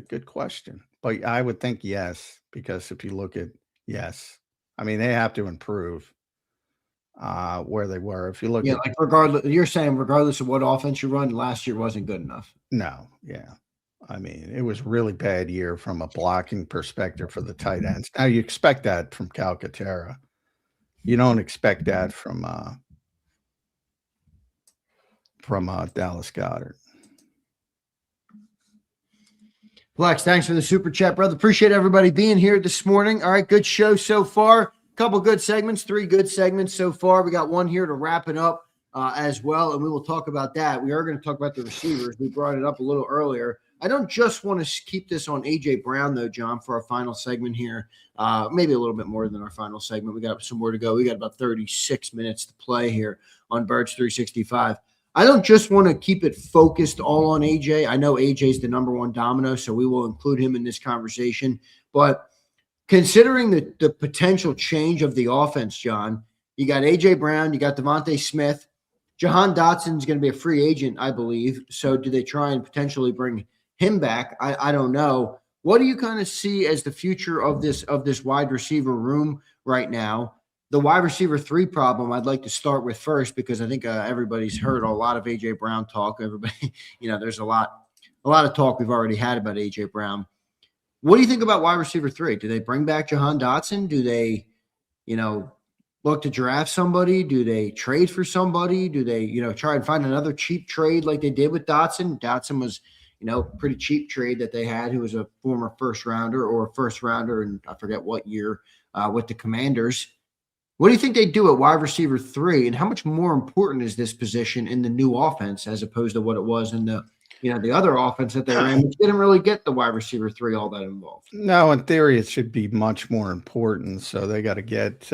Good question. But I would think yes, because if you look at yes, I mean, they have to improve where they were. If you look at, like regardless, you're saying regardless of what offense you run, last year wasn't good enough. No, yeah. I mean, it was really bad year from a blocking perspective for the tight ends. Now you expect that from Calcaterra. You don't expect that from Dallas Goedert. Flex, thanks for the super chat, brother. Appreciate everybody being here this morning. All right, good show so far. Couple good segments, 3 good segments so far. We got one here to wrap it up as well, and we will talk about that. We are going to talk about the receivers. We brought it up a little earlier. I don't just want to keep this on A.J. Brown, though, John, for our final segment here. Maybe a little bit more than our final segment. We got some more to go. We got about 36 minutes to play here on Birds 365. I don't just want to keep it focused all on AJ. I know AJ's the number one domino, so we will include him in this conversation. But considering the potential change of the offense, John, you got AJ Brown, you got Devontae Smith. Jahan Dotson's going to be a free agent, I believe. So do they try and potentially bring him back? I don't know. What do you kind of see as the future of this wide receiver room right now? The wide receiver 3 problem I'd like to start with first because I think everybody's heard a lot of A.J. Brown talk. Everybody, there's a lot of talk we've already had about A.J. Brown. What do you think about wide receiver 3? Do they bring back Jahan Dotson? Do they, look to draft somebody? Do they trade for somebody? Do they, try and find another cheap trade like they did with Dotson? Dotson was, pretty cheap trade that they had, who was a former first rounder in I forget what year with the Commanders. What do you think they do at wide receiver 3, and how much more important is this position in the new offense as opposed to what it was in the other offense that they ran, which didn't really get the wide receiver 3 all that involved? No, in theory, it should be much more important. So they got to get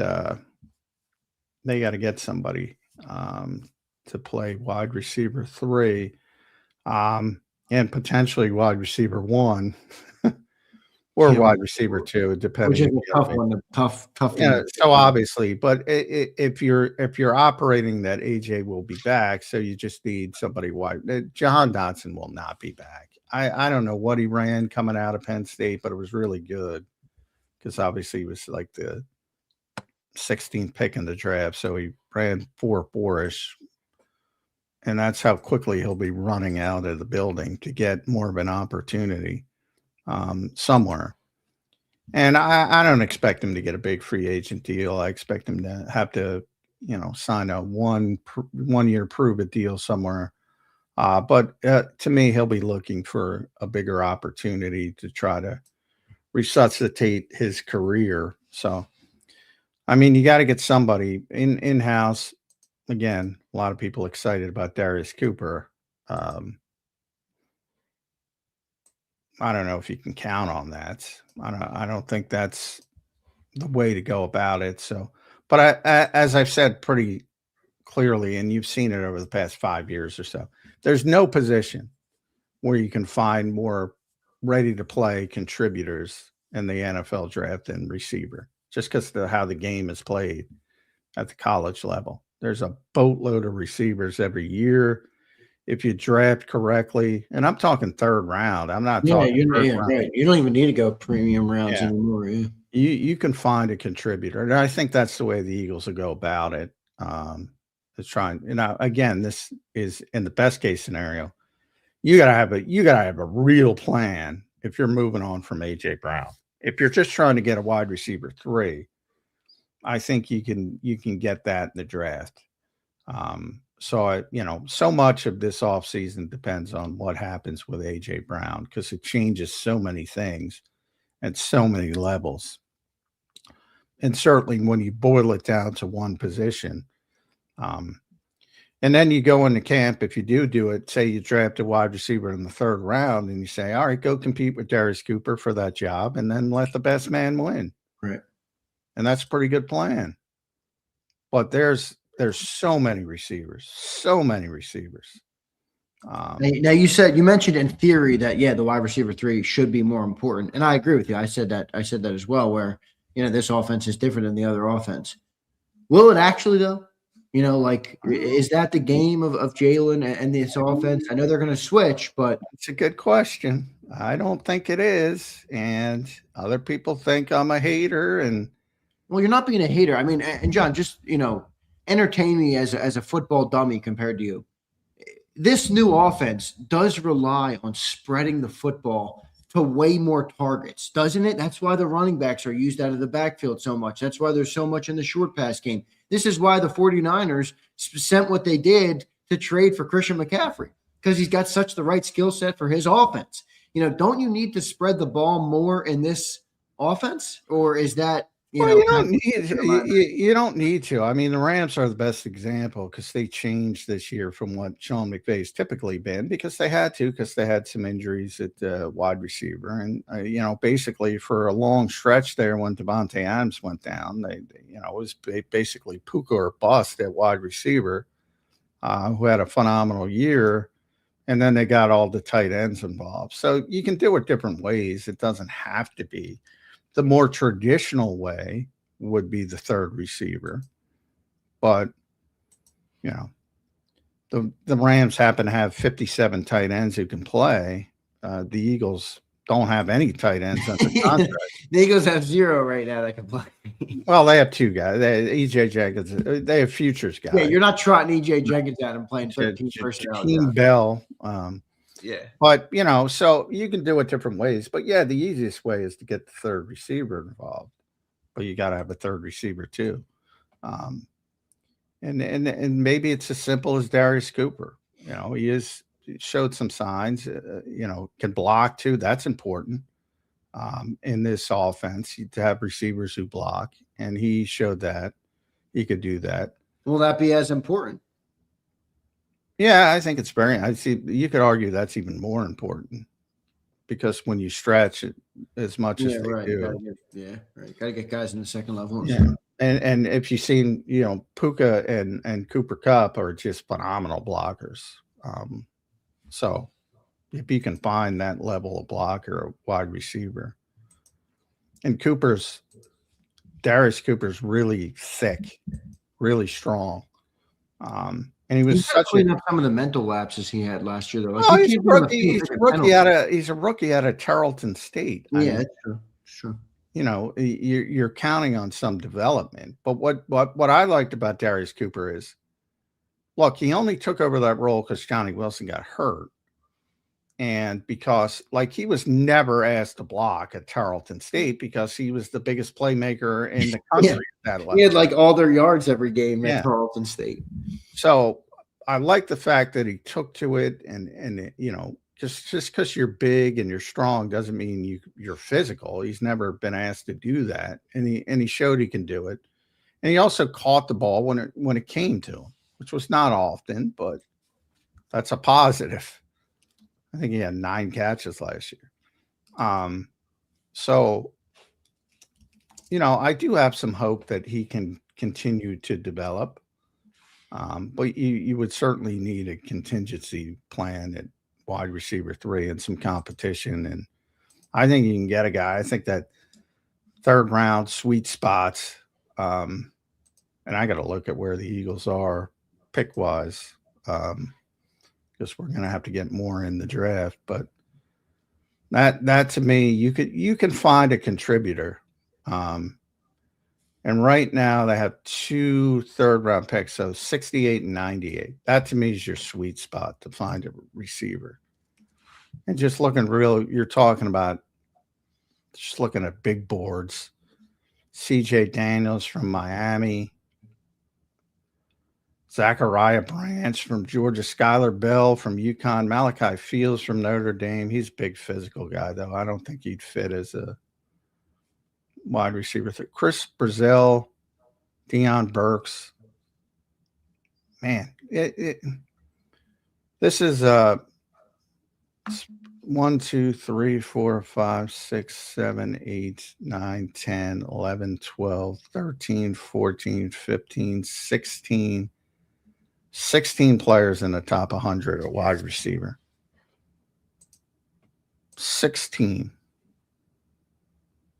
somebody to play wide receiver 3, and potentially wide receiver 1. Or wide receiver 2, depending. Which is a tough one. Tough. Yeah. So obviously, but if you're operating that AJ will be back, so you just need somebody wide. Jahan Dotson will not be back. I don't know what he ran coming out of Penn State, but it was really good because obviously he was like the 16th pick in the draft, so he ran 4.4-ish, and that's how quickly he'll be running out of the building to get more of an opportunity somewhere. And I don't expect him to get a big free agent deal. I expect him to have to, sign a one-year prove-it deal somewhere. But to me, he'll be looking for a bigger opportunity to try to resuscitate his career. So, I mean, you got to get somebody in-house. again, a lot of people excited about Darius Cooper. I don't know if you can count on that. I don't think that's the way to go about it. So, but as I've said pretty clearly, and you've seen it over the past 5 years or so, there's no position where you can find more ready to play contributors in the NFL draft than receiver, just because of how the game is played at the college level. There's a boatload of receivers every year. If you draft correctly, and I'm talking third round, I'm not talking first round. Right. You don't even need to go premium rounds anymore. Yeah. You can find a contributor, and I think that's the way the Eagles will go about it. To try and, again, this is in the best case scenario. You gotta have a real plan if you're moving on from AJ Brown. If you're just trying to get a wide receiver 3, I think you can get that in the draft. So so much of this offseason depends on what happens with AJ Brown, because it changes so many things at so many levels. And certainly when you boil it down to one position, and then you go into camp, if you do it, say you draft a wide receiver in the 3rd round, and you say, all right, go compete with Darius Cooper for that job, and then let the best man win. Right. And that's a pretty good plan. But there's so many receivers. Now you mentioned in theory that the wide receiver 3 should be more important, and I agree with you. I said that as well. Where this offense is different than the other offense. Will it actually though? Is that the game of Jalen and this offense? I know they're going to switch, but it's a good question. I don't think it is, and other people think I'm a hater. And well, you're not being a hater. I mean, and John, just entertain me as a football dummy compared to you. This new offense does rely on spreading the football to way more targets, doesn't it? That's why the running backs are used out of the backfield so much. That's why there's so much in the short pass game. This is why the 49ers sent what they did to trade for Christian McCaffrey, because he's got such the right skill set for his offense. Don't you need to spread the ball more in this offense, or is that you don't need to. I mean, the Rams are the best example, because they changed this year from what Sean McVay's typically been, because they had some injuries at wide receiver. And, basically for a long stretch there when Devontae Adams went down, it was basically Puka or bust at wide receiver, who had a phenomenal year. And then they got all the tight ends involved. So you can do it different ways. It doesn't have to be. The more traditional way would be the 3rd receiver, but the Rams happen to have 57 tight ends who can play. The Eagles don't have any tight ends under contract. The Eagles have 0 right now that can play. Well, they have 2 guys. EJ Jenkins. They have futures guys. Yeah, you're not trotting EJ Jenkins out and playing 13 first round. Jakeem Bell. Yeah. But, so you can do it different ways. But, the easiest way is to get the 3rd receiver involved. But you got to have a 3rd receiver too. And maybe it's as simple as Darius Cooper. He showed some signs, can block too. That's important in this offense to have receivers who block. And he showed that he could do that. Will that be as important? Yeah, I think it's you could argue that's even more important, because when you stretch it as much as they do. Got to get guys in the second level. Yeah. And if you've seen, Puka and Cooper Kupp are just phenomenal blockers. So if you can find that level of blocker, a wide receiver. And Darius Cooper's really thick, really strong. And he was such clean up some of the mental lapses he had last year, though. He's a rookie out of Tarleton State. Yeah, that's true. You're counting on some development. But what I liked about Darius Cooper is, look, he only took over that role because Johnny Wilson got hurt. And because he was never asked to block at Tarleton State, because he was the biggest playmaker in the country at that level. He had all their yards every game at Tarleton State. So I like the fact that he took to it, and just because you're big and you're strong doesn't mean you're physical. He's never been asked to do that, and he showed he can do it. And he also caught the ball when it came to him. which was not often, but that's a positive. I think he had 9 catches last year. So, I do have some hope that he can continue to develop. But you would certainly need a contingency plan at wide receiver 3 and some competition. And I think you can get a guy. I think that 3rd round sweet spots. And I got to look at where the Eagles are pick wise, because we're going to have to get more in the draft. But that to me, you can find a contributor. And right now they have 2 3rd-round picks, so 68 and 98. That to me is your sweet spot to find a receiver. And just looking you're talking about just looking at big boards. CJ Daniels from Miami, Zachariah Branch from Georgia, Skylar Bell from UConn, Malachi Fields from Notre Dame. He's a big physical guy, though. I don't think he'd fit as a wide receiver. Chris Brazil, Deion Burks. Man, this is 1, 2, 3, 4, 5, 6, 7, 8, 9, 10, 11, 12, 13, 14, 15, 16 players in the top 100 at wide receiver. 16.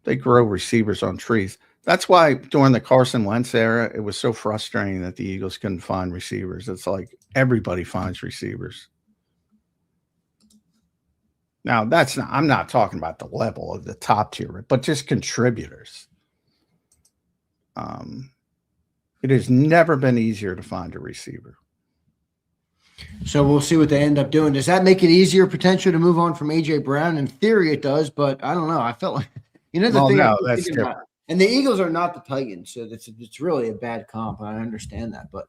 They grow receivers on trees. That's why during the Carson Wentz era, it was so frustrating that the Eagles couldn't find receivers. It's like everybody finds receivers. Now, I'm not talking about the level of the top tier, but just contributors. It has never been easier to find a receiver. So we'll see what they end up doing. Does that make it easier potentially to move on from A.J. Brown? In theory, it does, but I don't know. I felt like, the thing. No, that's different. And the Eagles are not the Titans, so it's really a bad comp. I understand that, but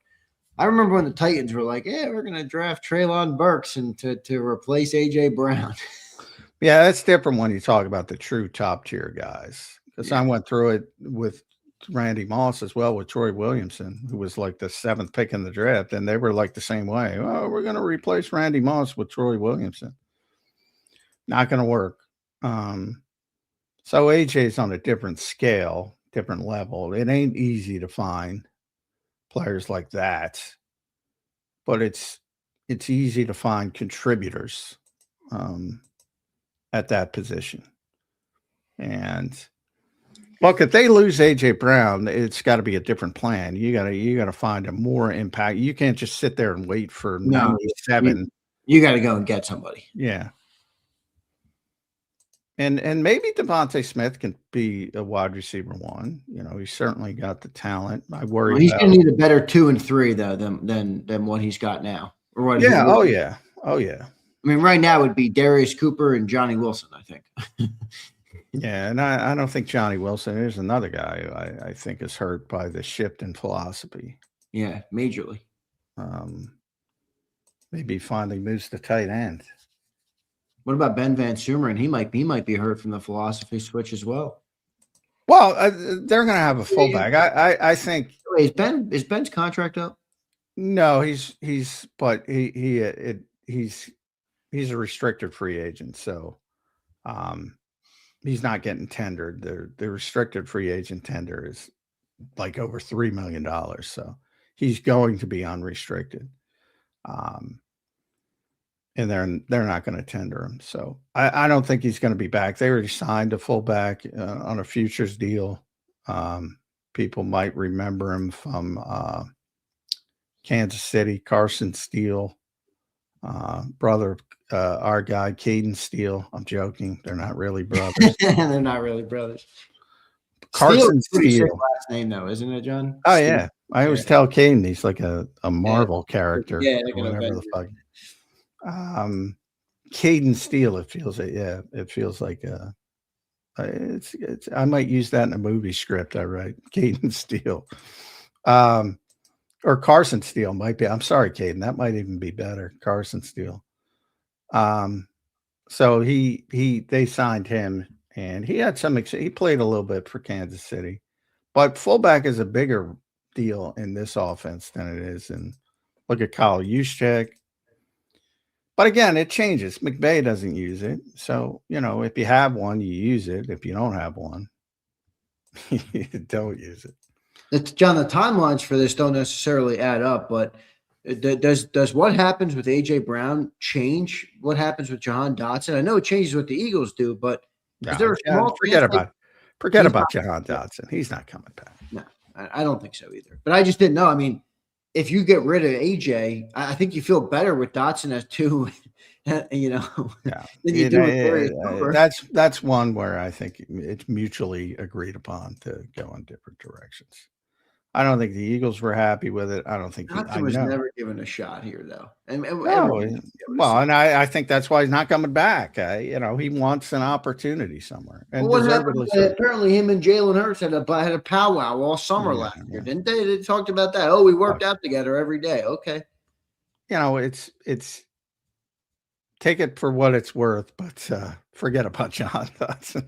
I remember when the Titans were like, "Yeah, we're going to draft Treylon Burks and to replace A.J. Brown." Yeah, that's different when you talk about the true top tier guys. Because I went through it with Randy Moss as well with Troy Williamson, who was like the 7th pick in the draft, and they were like the same way. Oh, we're going to replace Randy Moss with Troy Williamson. Not going to work. So AJ's on a different scale, different level. It ain't easy to find players like that, but it's easy to find contributors at that position. And look, if they lose AJ Brown, it's got to be a different plan. You gotta find a more impact. You can't just sit there and wait for 97. You got to go and get somebody. Yeah. And maybe Devontae Smith can be a wide receiver 1. He's certainly got the talent. I worry. Well, he's going to need a better 2 and 3 though than what he's got now. Or what? Yeah. Oh yeah. I mean, right now it would be Darius Cooper and Johnny Wilson, I think. Yeah, and I don't think Johnny Wilson is another guy I think is hurt by the shift in philosophy. Yeah, majorly. Maybe finally moves to tight end. What about Ben Van Sumeren? He might be hurt from the philosophy switch as well. Well, they're going to have a fullback. I think. Wait, is Ben's contract up? No, he's a restricted free agent, so he's not getting tendered. The restricted free agent tender is like over $3 million, so he's going to be unrestricted. And they're not going to tender him. So I don't think he's going to be back. They already signed a fullback on a futures deal. People might remember him from Kansas City, Carson Steele, brother, our guy, Caden Steele. I'm joking. They're not really brothers. They're not really brothers. Carson Steele. Last name though, isn't it, John? Oh, yeah. I always tell Caden he's like a Marvel character. Yeah, whatever the fuck. Caden Steele, it feels like, it feels like it's I might use that in a movie script I write. Caden Steele. Or Carson Steele might be. I'm sorry, Caden. That might even be better. Carson Steele. So they signed him and he had he played a little bit for Kansas City, but fullback is a bigger deal in this offense than it is in Look at Kyle Juszczyk. But again, it changes. McVay doesn't use it. So, if you have one, you use it. If you don't have one, you don't use it. John, the timelines for this don't necessarily add up, but does what happens with A.J. Brown change what happens with Jahan Dotson? I know it changes what the Eagles do, but is there a small forget about Jahan Dotson. He's not coming back. No, I don't think so either. But I just didn't know. I mean, if you get rid of AJ, I think you feel better with Dotson as two, than you do. That's one where I think it's mutually agreed upon to go in different directions. I don't think the Eagles were happy with it. I don't think Dotson was never given a shot here, though. I think that's why he's not coming back. He wants an opportunity somewhere. And apparently, him and Jalen Hurts had a powwow all summer last year, didn't they? They talked about that. Oh, we worked out together every day. Okay, it's take it for what it's worth, but forget about Jahan Dotson.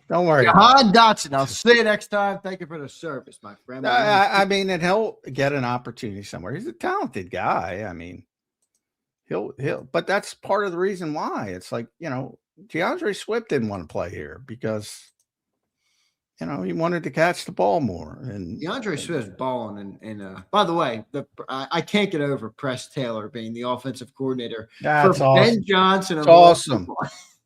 Don't worry. Jahan Dotson. I'll see you next time. Thank you for the service, my friend. And he'll get an opportunity somewhere. He's a talented guy. I mean, he'll. But that's part of the reason why. It's like, DeAndre Swift didn't want to play here because, he wanted to catch the ball more. And DeAndre Swift's balling. And by the way, I can't get over Press Taylor being the offensive coordinator for awesome. Ben Johnson. It's awesome.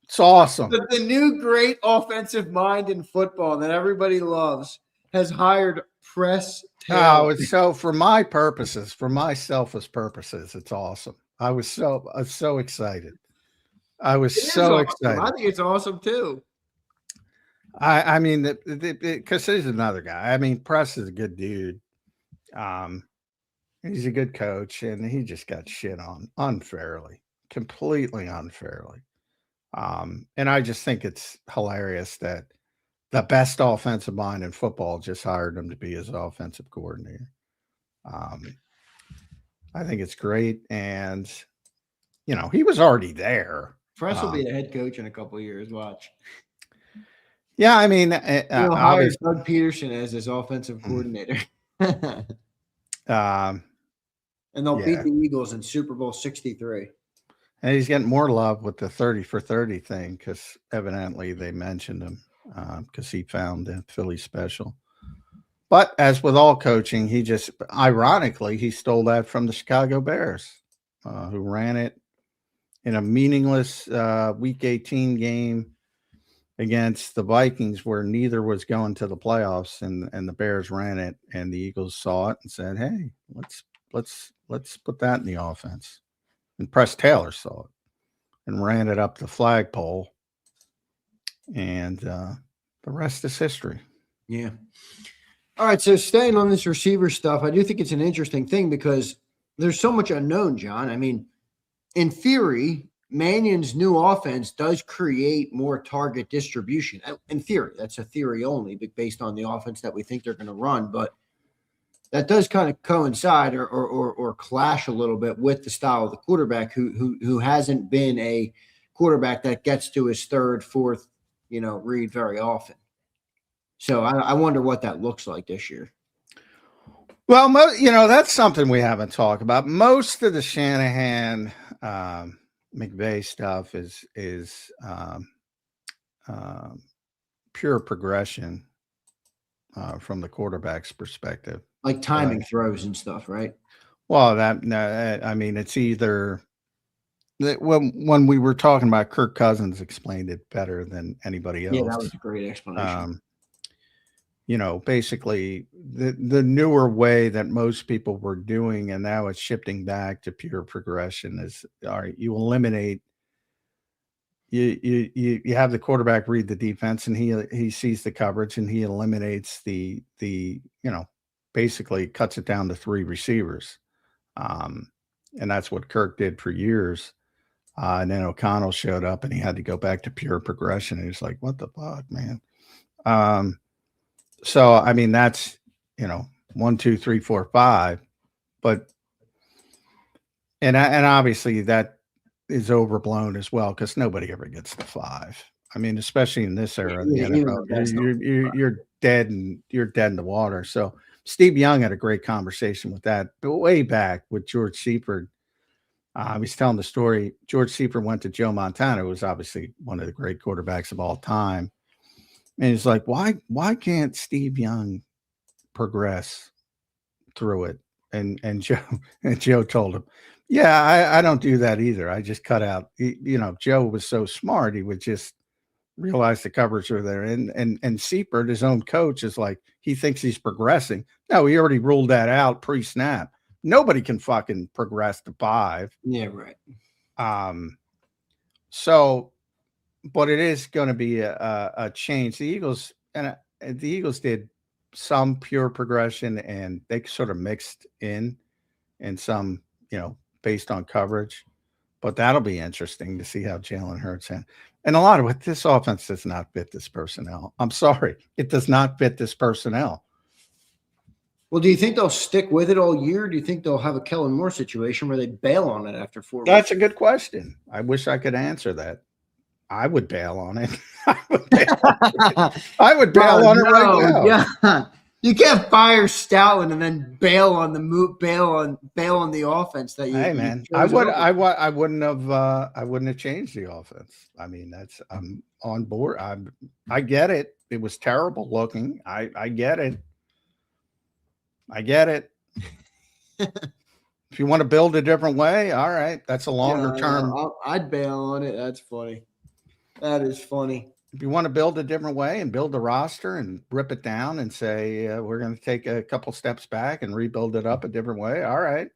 It's awesome. The new great offensive mind in football that everybody loves has hired Press Taylor. Oh, it's so for my purposes, for my selfish purposes, it's awesome. I was so excited. I was so excited. I think it's awesome too. I mean, because he's another guy. I mean, Press is a good dude. He's a good coach, and he just got shit on unfairly, completely unfairly. And I just think it's hilarious that the best offensive mind in football just hired him to be his offensive coordinator. I think it's great, and he was already there. Press will be the head coach in a couple of years. Watch. Yeah, I mean, hire Doug Peterson as his offensive coordinator, and they'll beat the Eagles in Super Bowl 63. And he's getting more love with the 30 for 30 thing because evidently they mentioned him because he found the Philly special. But as with all coaching, he stole that from the Chicago Bears, who ran it in a meaningless Week 18 game against the Vikings where neither was going to the playoffs, and the Bears ran it, and the Eagles saw it and said, "Hey, let's put that in the offense." And Press Taylor saw it and ran it up the flagpole, and the rest is history. Yeah. All right, so staying on this receiver stuff, I do think it's an interesting thing because there's so much unknown, John. I mean, in theory, Mannion's new offense does create more target distribution. In theory, that's a theory only, but based on the offense that we think they're going to run. But that does kind of coincide or clash a little bit with the style of the quarterback who hasn't been a quarterback that gets to his third, fourth, read very often. So I wonder what that looks like this year. Well, that's something we haven't talked about. Most of the Shanahan McVay stuff is pure progression from the quarterback's perspective, like timing throws and stuff, right? Well, I mean, it's either when we were talking about Kirk Cousins explained it better than anybody else. Yeah, that was a great explanation. Basically the newer way that most people were doing, and now it's shifting back to pure progression is, all right, you eliminate, you have the quarterback read the defense and he sees the coverage and he eliminates the basically cuts it down to 3 receivers. And that's what Kirk did for years. And then O'Connell showed up and he had to go back to pure progression. And he's like, what the fuck, man? So, I mean, that's, 1, 2, 3, 4, 5, but, and obviously that is overblown as well, because nobody ever gets to 5. I mean, especially in this era of the NFL, you're dead in the water. So Steve Young had a great conversation with that way back with George Seifert. He's telling the story. George Seifert went to Joe Montana, who was obviously one of the great quarterbacks of all time. And he's like, why can't Steve Young progress through it? And Joe told him, yeah, I don't do that either. I just cut out, Joe was so smart. He would just realize the coverage are there. And Seifert, his own coach, is like, he thinks he's progressing. No, he already ruled that out pre-snap. Nobody can fucking progress to 5. Yeah, right. So, but it is going to be a change. The Eagles did some pure progression, and they sort of mixed in some, based on coverage. But that'll be interesting to see how Jalen Hurts and a lot of it. This offense does not fit this personnel. I'm sorry, it does not fit this personnel. Well, do you think they'll stick with it all year? Or do you think they'll have a Kellen Moore situation where they bail on it after 4 weeks? That's a good question. I wish I could answer that. I would bail on it. I would bail on it right now. Yeah. You can't fire Stoutland and then bail on the offense that you. Hey man, I wouldn't have changed the offense. I mean, I'm on board. I get it. It was terrible looking. I get it. If you want to build a different way, all right. That's a longer term. I'd bail on it. That's funny. That is funny. If you want to build a different way and build a roster and rip it down and say, we're going to take a couple steps back and rebuild it up a different way. All right.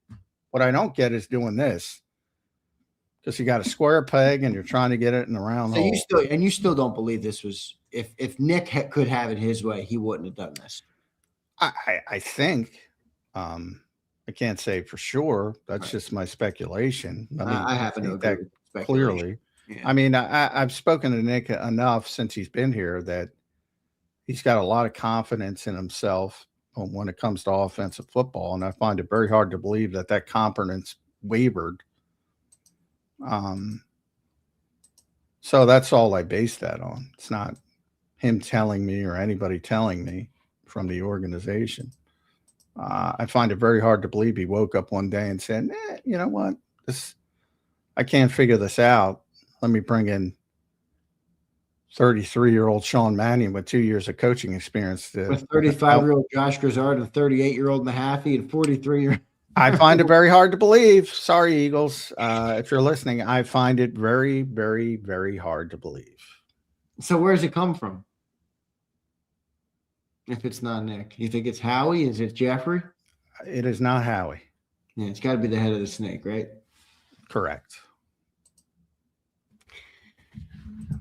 What I don't get is doing this, because you got a square peg and you're trying to get it in the round hole. You still don't believe this was, if Nick could have it his way, he wouldn't have done this. I think, I can't say for sure. That's just my speculation. I happen to agree that clearly. Yeah. I mean, I've spoken to Nick enough since he's been here that he's got a lot of confidence in himself when it comes to offensive football, and I find it very hard to believe that confidence wavered. So that's all I base that on. It's not him telling me or anybody telling me from the organization. I find it very hard to believe he woke up one day and said, you know what, I can't figure this out. Let me bring in 33-year-old Sean Mannion with 2 years of coaching experience. With 35-year-old Josh Grizzard and 38-year-old Mahaffey and 43-year. I find it very hard to believe. Sorry, Eagles. If you're listening, I find it very, very, very hard to believe. So where does it come from? If it's not Nick, you think it's Howie? Is it Jeffrey? It is not Howie. Yeah, it's got to be the head of the snake, right? Correct.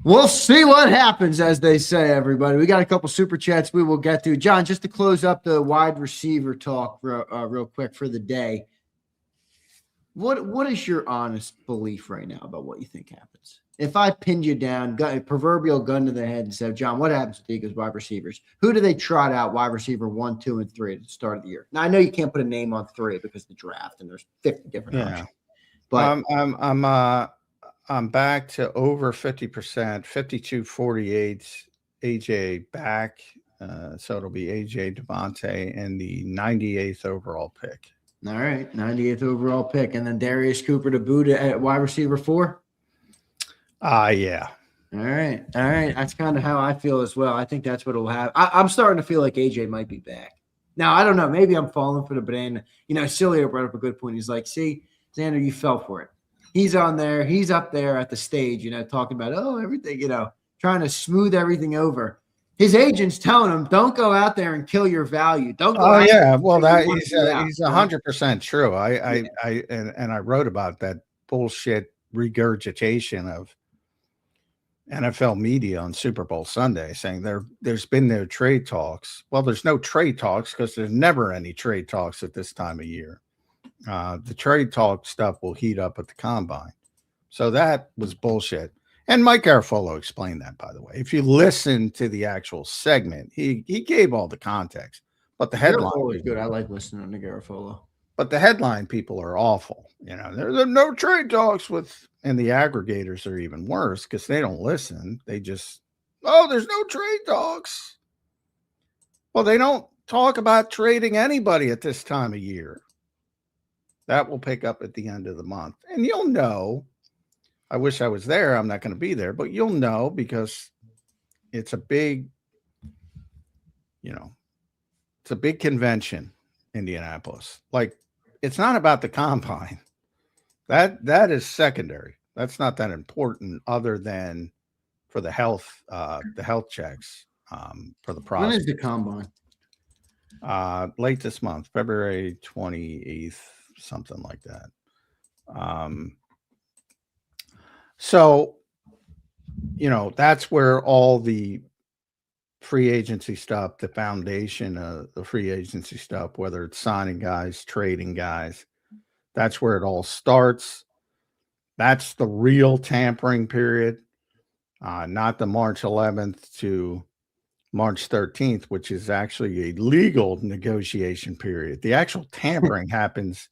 We'll see what happens, as they say, everybody. We got a couple super chats we will get to. John, just to close up the wide receiver talk real quick for the day. What is your honest belief right now about what you think happens? If I pinned you down, got a proverbial gun to the head and said, John, what happens with the Eagles wide receivers? Who do they trot out wide receiver 1, 2, and 3 at the start of the year? Now, I know you can't put a name on 3 because of the draft and there's 50 different options. But I'm back to over 50%, 52-48, AJ back. So it'll be AJ Devontae and the 98th overall pick. All right, 98th overall pick. And then Darius Cooper to boot at wide receiver 4? Yeah. All right. That's kind of how I feel as well. I think that's what it'll have. I'm starting to feel like AJ might be back. Now, I don't know. Maybe I'm falling for the banana. Cilio brought up a good point. He's like, see, Zander, you fell for it. He's on there. He's up there at the stage, talking about, everything, trying to smooth everything over. His agent's telling him, don't go out there and kill your value. Don't go out there. Well, that he's 100% true. I wrote about that bullshit regurgitation of NFL media on Super Bowl Sunday saying there's been no trade talks. Well, there's no trade talks because there's never any trade talks at this time of year. The trade talk stuff will heat up at the combine. So that was bullshit. And Mike Garafolo explained that, by the way. If you listen to the actual segment, he gave all the context. But the headline is good. I like listening to Garafolo. But the headline people are awful. There's no trade talks with, and the aggregators are even worse because they don't listen. They just, there's no trade talks. Well, they don't talk about trading anybody at this time of year. That will pick up at the end of the month. And you'll know. I wish I was there. I'm not going to be there, but you'll know because it's a big, it's a big convention, Indianapolis. Like, it's not about the combine. That is secondary. That's not that important other than for the health checks for the process. When is the combine? Late this month, February 28th, something like that. So, that's where all the free agency stuff, the foundation of the free agency stuff, whether it's signing guys, trading guys, that's where it all starts. That's the real tampering period, not the March 11th to March 13th, which is actually a legal negotiation period. The actual tampering happens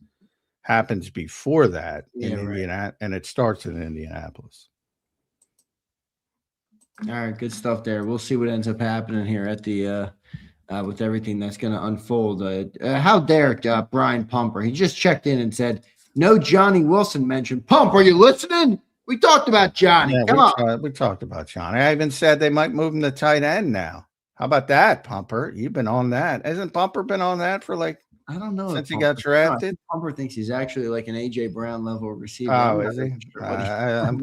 before that in Indiana, and it starts in Indianapolis. All right, good stuff there. We'll see what ends up happening here at the with everything that's going to unfold. How dare Brian Pumper? He just checked in and said, "No Johnny Wilson mentioned." Pump, are you listening? We talked about Johnny. Yeah, Come on. We talked about Johnny. I even said they might move him to tight end now. How about that, Pumper? You've been on that. Hasn't Pumper been on that for I don't know since he got drafted? No, Pumper thinks he's actually like an AJ Brown level receiver. Oh, is he? Sure I'm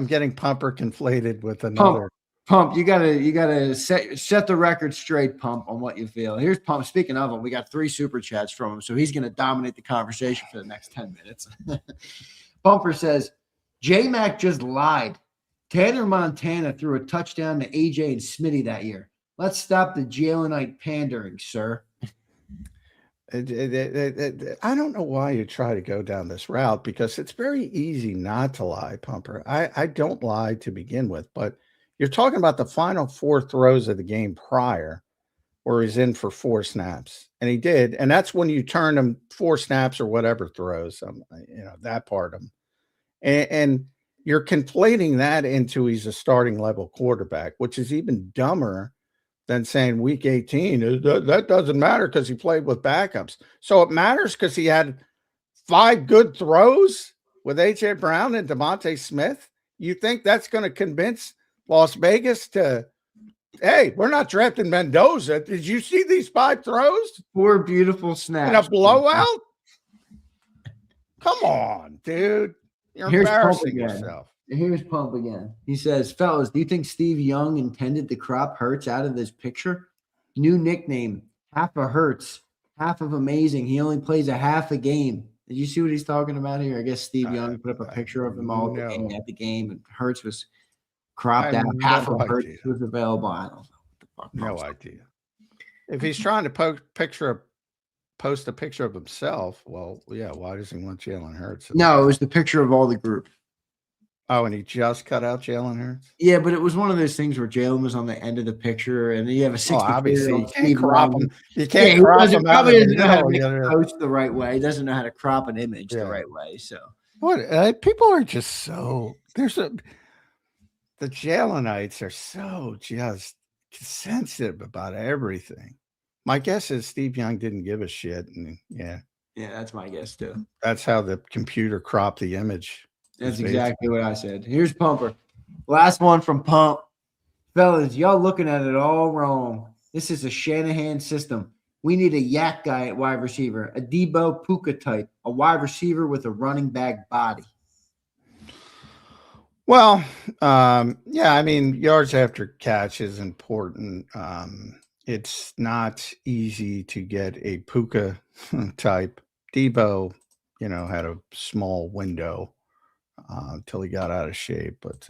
getting Pumper conflated with another. Pump, you gotta set the record straight, Pump, on what you feel. Here's Pump. Speaking of him, we got 3 super chats from him, so he's gonna dominate the conversation for the next 10 minutes. Pumper says, J-Mac just lied. Tanner Montana threw a touchdown to AJ and Smitty that year. Let's stop the Jalenite pandering, sir. I don't know why you try to go down this route because it's very easy not to lie, Pumper. I don't lie to begin with, but you're talking about the final 4 throws of the game prior where he's in for 4 snaps, and he did. And that's when you turn him 4 snaps or whatever throws, that part of him. And you're conflating that into he's a starting level quarterback, which is even dumber than saying week 18. That doesn't matter because he played with backups. So it matters because he had 5 good throws with A.J. Brown and DeVonta Smith. You think that's going to convince Las Vegas to, hey, we're not drafting Mendoza. Did you see these 5 throws? 4 beautiful snaps. In a blowout? Come on, dude. You're embarrassing yourself. Here's Pump again. He says, fellas, do you think Steve Young intended to crop Hurts out of this picture? New nickname, half of Hurts, half of amazing. He only plays a half a game. Did you see what he's talking about here? I guess Steve Young put up a picture of them all at the game, and Hurts was cropped out. Half of Hurts was available. I don't know what the fuck. No idea. If he's trying to post a picture of himself, well, yeah, why doesn't he want Jalen Hurts? No, it was the picture of all the group. Oh, and he just cut out Jalen Hurts? Yeah, but it was one of those things where Jalen was on the end of the picture, and you have a 60. Obviously, you can't crop him. You can't crop him. Probably doesn't know how to make a post the right way. He doesn't know how to crop an image the right way. So what? People are just so the Jalenites are so just sensitive about everything. My guess is Steve Young didn't give a shit, and yeah, that's my guess too. That's how the computer cropped the image. That's exactly what I said. Here's Pumper. Last one from Pump. Fellas, y'all looking at it all wrong. This is a Shanahan system. We need a yak guy at wide receiver, a Debo Puka type, a wide receiver with a running back body. Well, I mean, yards after catch is important. It's not easy to get a Puka type. Debo, had a small window until he got out of shape. But,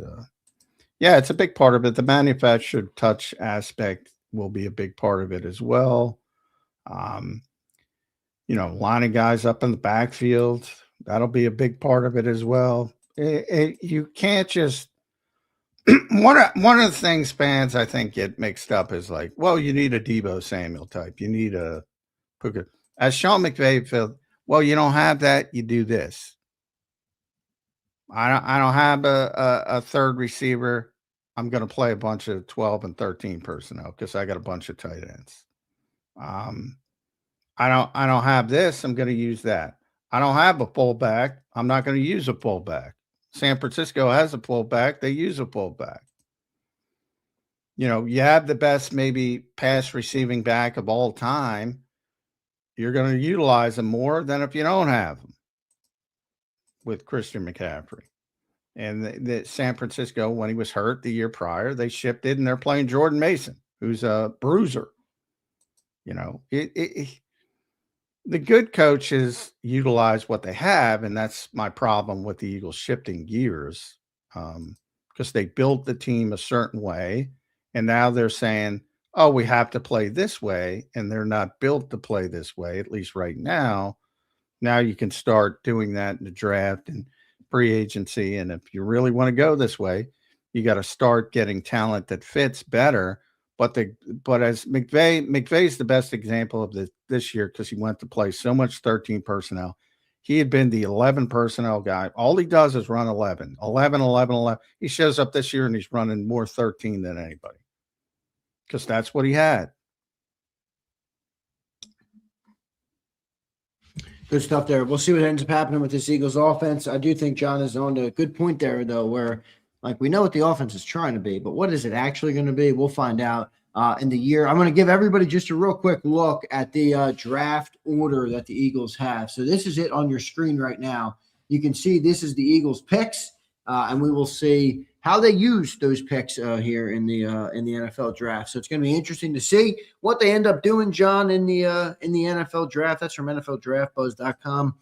it's a big part of it. The manufactured touch aspect will be a big part of it as well. Lining guys up in the backfield, that'll be a big part of it as well. You can't just one of the things fans I think get mixed up is like, well, you need a Debo Samuel type, you need a Puka. As Sean McVay felt, well, you don't have that, you do this. I don't have a third receiver. I'm going to play a bunch of 12 and 13 personnel because I got a bunch of tight ends. Um, I don't have this. I'm going to use that. I don't have a fullback. I'm not going to use a fullback. San Francisco has a fullback. They use a fullback. You know, you have the best maybe pass receiving back of all time. You're going to utilize them more than if you don't have them with Christian McCaffrey. And the San Francisco, when he was hurt the year prior, they shifted and they're playing Jordan Mason, who's a bruiser. You know, the good coaches utilize what they have, and that's my problem with the Eagles shifting gears, because they built the team a certain way, and now they're saying, oh, we have to play this way, and they're not built to play this way, at least right now. Now you can start doing that in the draft and free agency, and if you really want to go this way, you got to start getting talent that fits better. But as McVay's the best example of this year because he went to play so much 13 personnel. He had been the 11 personnel guy. All he does is run 11. He shows up this year and he's running more 13 than anybody because that's what he had. Good stuff there. We'll see what ends up happening with this Eagles offense. I do think John is on a good point there, though, where like we know what the offense is trying to be, but what is it actually going to be? We'll find out in the year. I'm going to give everybody just a real quick look at the draft order that the Eagles have. So this is it on your screen right now. You can see this is the Eagles picks, and we will see how they use those picks here in the NFL draft. So it's going to be interesting to see what they end up doing, John, in the NFL draft. That's from NFLDraftBuzz.com.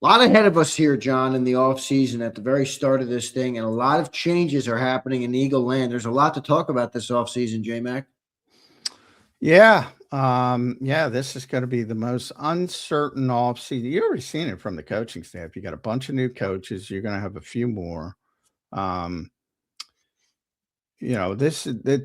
A lot ahead of us here, John, in the offseason at the very start of this thing, and a lot of changes are happening in Eagle land. There's a lot to talk about this offseason, J-Mac. Yeah. This is going to be the most uncertain offseason. You've already seen it from the coaching staff. You got a bunch of new coaches. You're going to have a few more.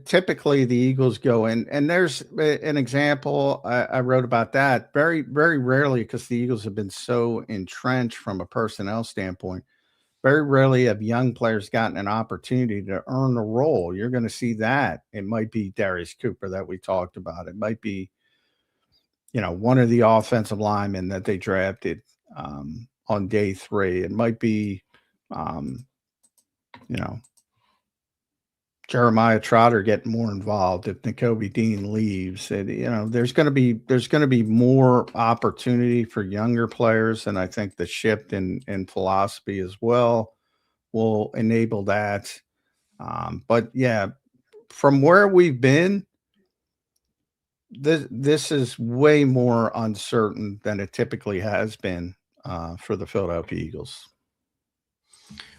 Typically the Eagles go in, and there's an example. I wrote about that very, very rarely because the Eagles have been so entrenched from a personnel standpoint. Very rarely have young players gotten an opportunity to earn a role. You're going to see that. It might be Darius Cooper that we talked about. It might be, one of the offensive linemen that they drafted on day 3. It might be, Jeremiah Trotter getting more involved if Nakobe Dean leaves. There's going to be more opportunity for younger players, and I think the shift in philosophy as well will enable that. But yeah, from where we've been, this is way more uncertain than it typically has been for the Philadelphia Eagles.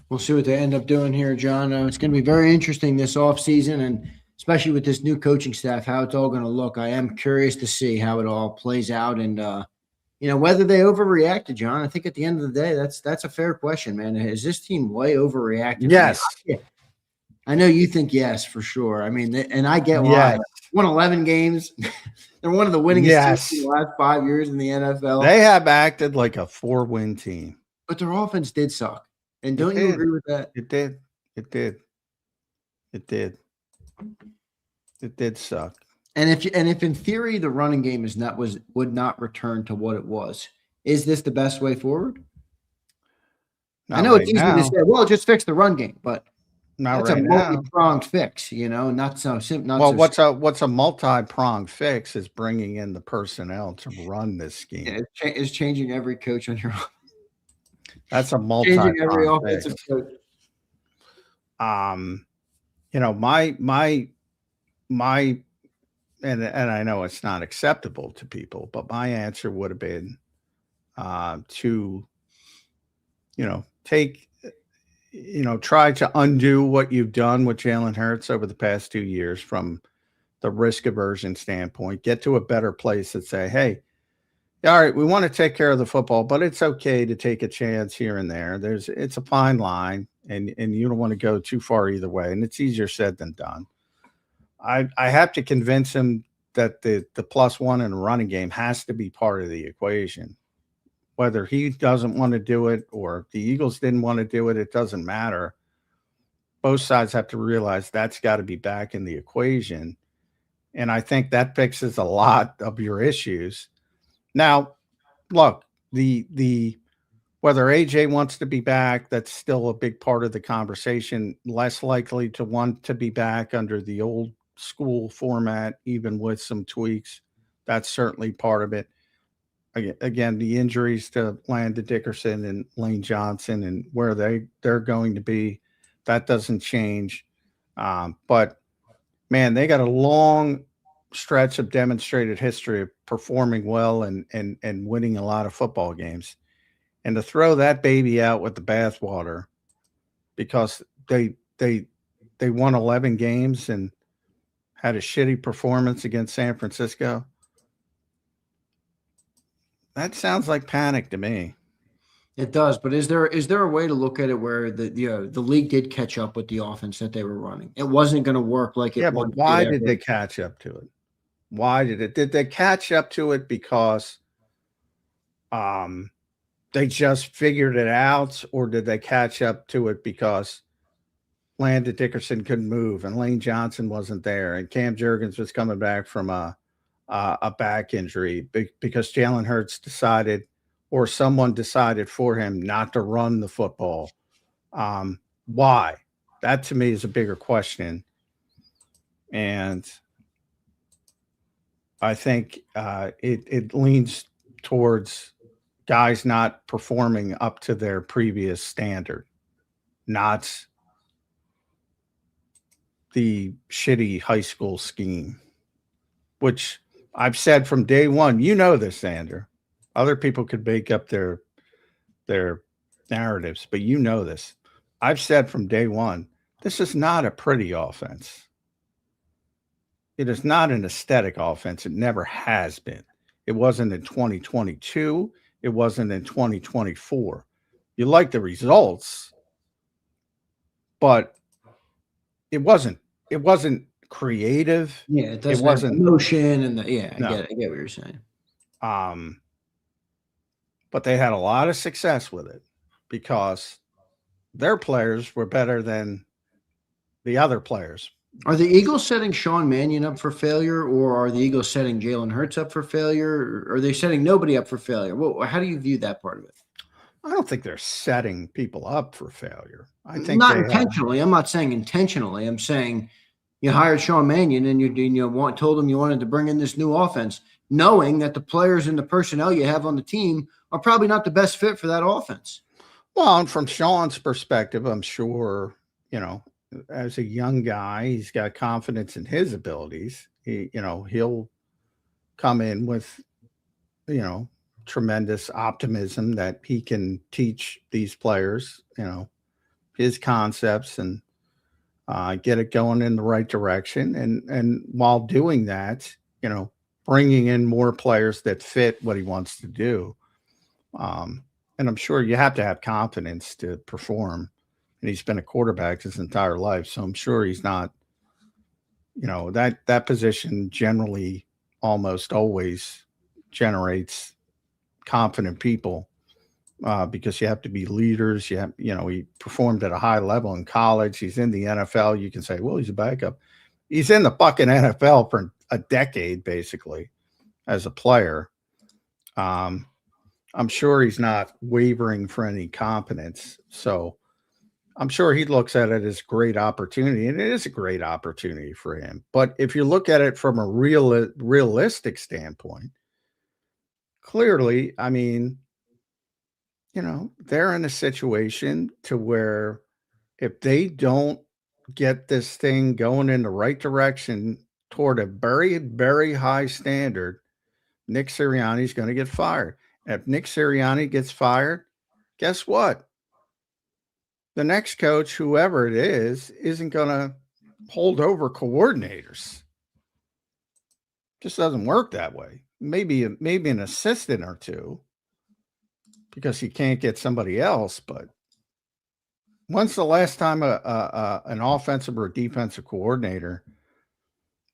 We'll see what they end up doing here, John. It's going to be very interesting this offseason, and especially with this new coaching staff, how it's all going to look. I am curious to see how it all plays out and, whether they overreacted, John. I think at the end of the day, that's a fair question, man. Is this team way overreacted? Yes. I know you think yes, for sure. I mean, and I get why. Yes. Won 11 games. They're one of the winningest teams in the last 5 years in the NFL. They have acted like a 4-win team. But their offense did suck. And don't you agree with that? It did. It did suck. And if in theory the running game would not return to what it was, is this the best way forward? I know it's easy to say, well, just fix the run game, but that's a multi-pronged fix, not so simple. Well, what's a multi-pronged fix is bringing in the personnel to run this scheme. Yeah, it's changing every coach on your own. That's a changing every offensive coach. My and I know it's not acceptable to people, but my answer would have been to try to undo what you've done with Jalen Hurts over the past 2 years from the risk aversion standpoint, get to a better place and say, hey, all right, we want to take care of the football, but it's okay to take a chance here and there. It's a fine line, and you don't want to go too far either way, and it's easier said than done. I have to convince him that the +1 in a running game has to be part of the equation. Whether he doesn't want to do it or the Eagles didn't want to do it, it doesn't matter. Both sides have to realize that's got to be back in the equation. And I think that fixes a lot of your issues. Now, look, the whether AJ wants to be back, that's still a big part of the conversation. Less likely to want to be back under the old school format, even with some tweaks. That's certainly part of it. Again, the injuries to Landon Dickerson and Lane Johnson and where they're going to be, that doesn't change. But man, they got a long stretch of demonstrated history of performing well and winning a lot of football games. And to throw that baby out with the bathwater because they won 11 games and had a shitty performance against San Francisco. That sounds like panic to me. It does, but is there a way to look at it where the league did catch up with the offense that they were running? It wasn't going to work like it. Yeah, but why did they catch up to it? Why did it? Did they catch up to it because they just figured it out, or did they catch up to it because Landon Dickerson couldn't move and Lane Johnson wasn't there and Cam Jurgens was coming back from a back injury because Jalen Hurts decided, or someone decided for him, not to run the football? Why? That to me is a bigger question. And I think it leans towards guys not performing up to their previous standard, not the shitty high school scheme, which I've said from day one. You know this, Zander. Other people could make up their narratives, but you know this. I've said from day one, this is not a pretty offense. It is not an aesthetic offense. It never has been. It wasn't in 2022. It wasn't in 2024. You like the results, but it wasn't creative. Yeah, it wasn't motion and I get what you're saying. But they had a lot of success with it because their players were better than the other players. Are the Eagles setting Sean Mannion up for failure, or are the Eagles setting Jalen Hurts up for failure? Or are they setting nobody up for failure? Well, how do you view that part of it? I don't think they're setting people up for failure. I think not intentionally. I'm not saying intentionally. I'm saying you hired Sean Mannion and you told him you wanted to bring in this new offense, knowing that the players and the personnel you have on the team are probably not the best fit for that offense. Well, and from Sean's perspective, I'm sure, as a young guy, he's got confidence in his abilities. He'll come in with, tremendous optimism that he can teach these players, his concepts and get it going in the right direction. And while doing that, bringing in more players that fit what he wants to do. And I'm sure you have to have confidence to perform. And he's been a quarterback his entire life. So I'm sure he's not, that position generally almost always generates confident people because you have to be leaders. He performed at a high level in college. He's in the NFL. You can say, well, he's a backup. He's in the fucking NFL for a decade, basically, as a player. I'm sure he's not wavering for any competence. So I'm sure he looks at it as a great opportunity, and it is a great opportunity for him. But if you look at it from a realistic standpoint, clearly, I mean, they're in a situation to where if they don't get this thing going in the right direction toward a very, very high standard, Nick Sirianni is going to get fired. And if Nick Sirianni gets fired, guess what? The next coach, whoever it is, isn't going to hold over coordinators. Just doesn't work that way. Maybe an assistant or two because he can't get somebody else. But when's the last time an offensive or defensive coordinator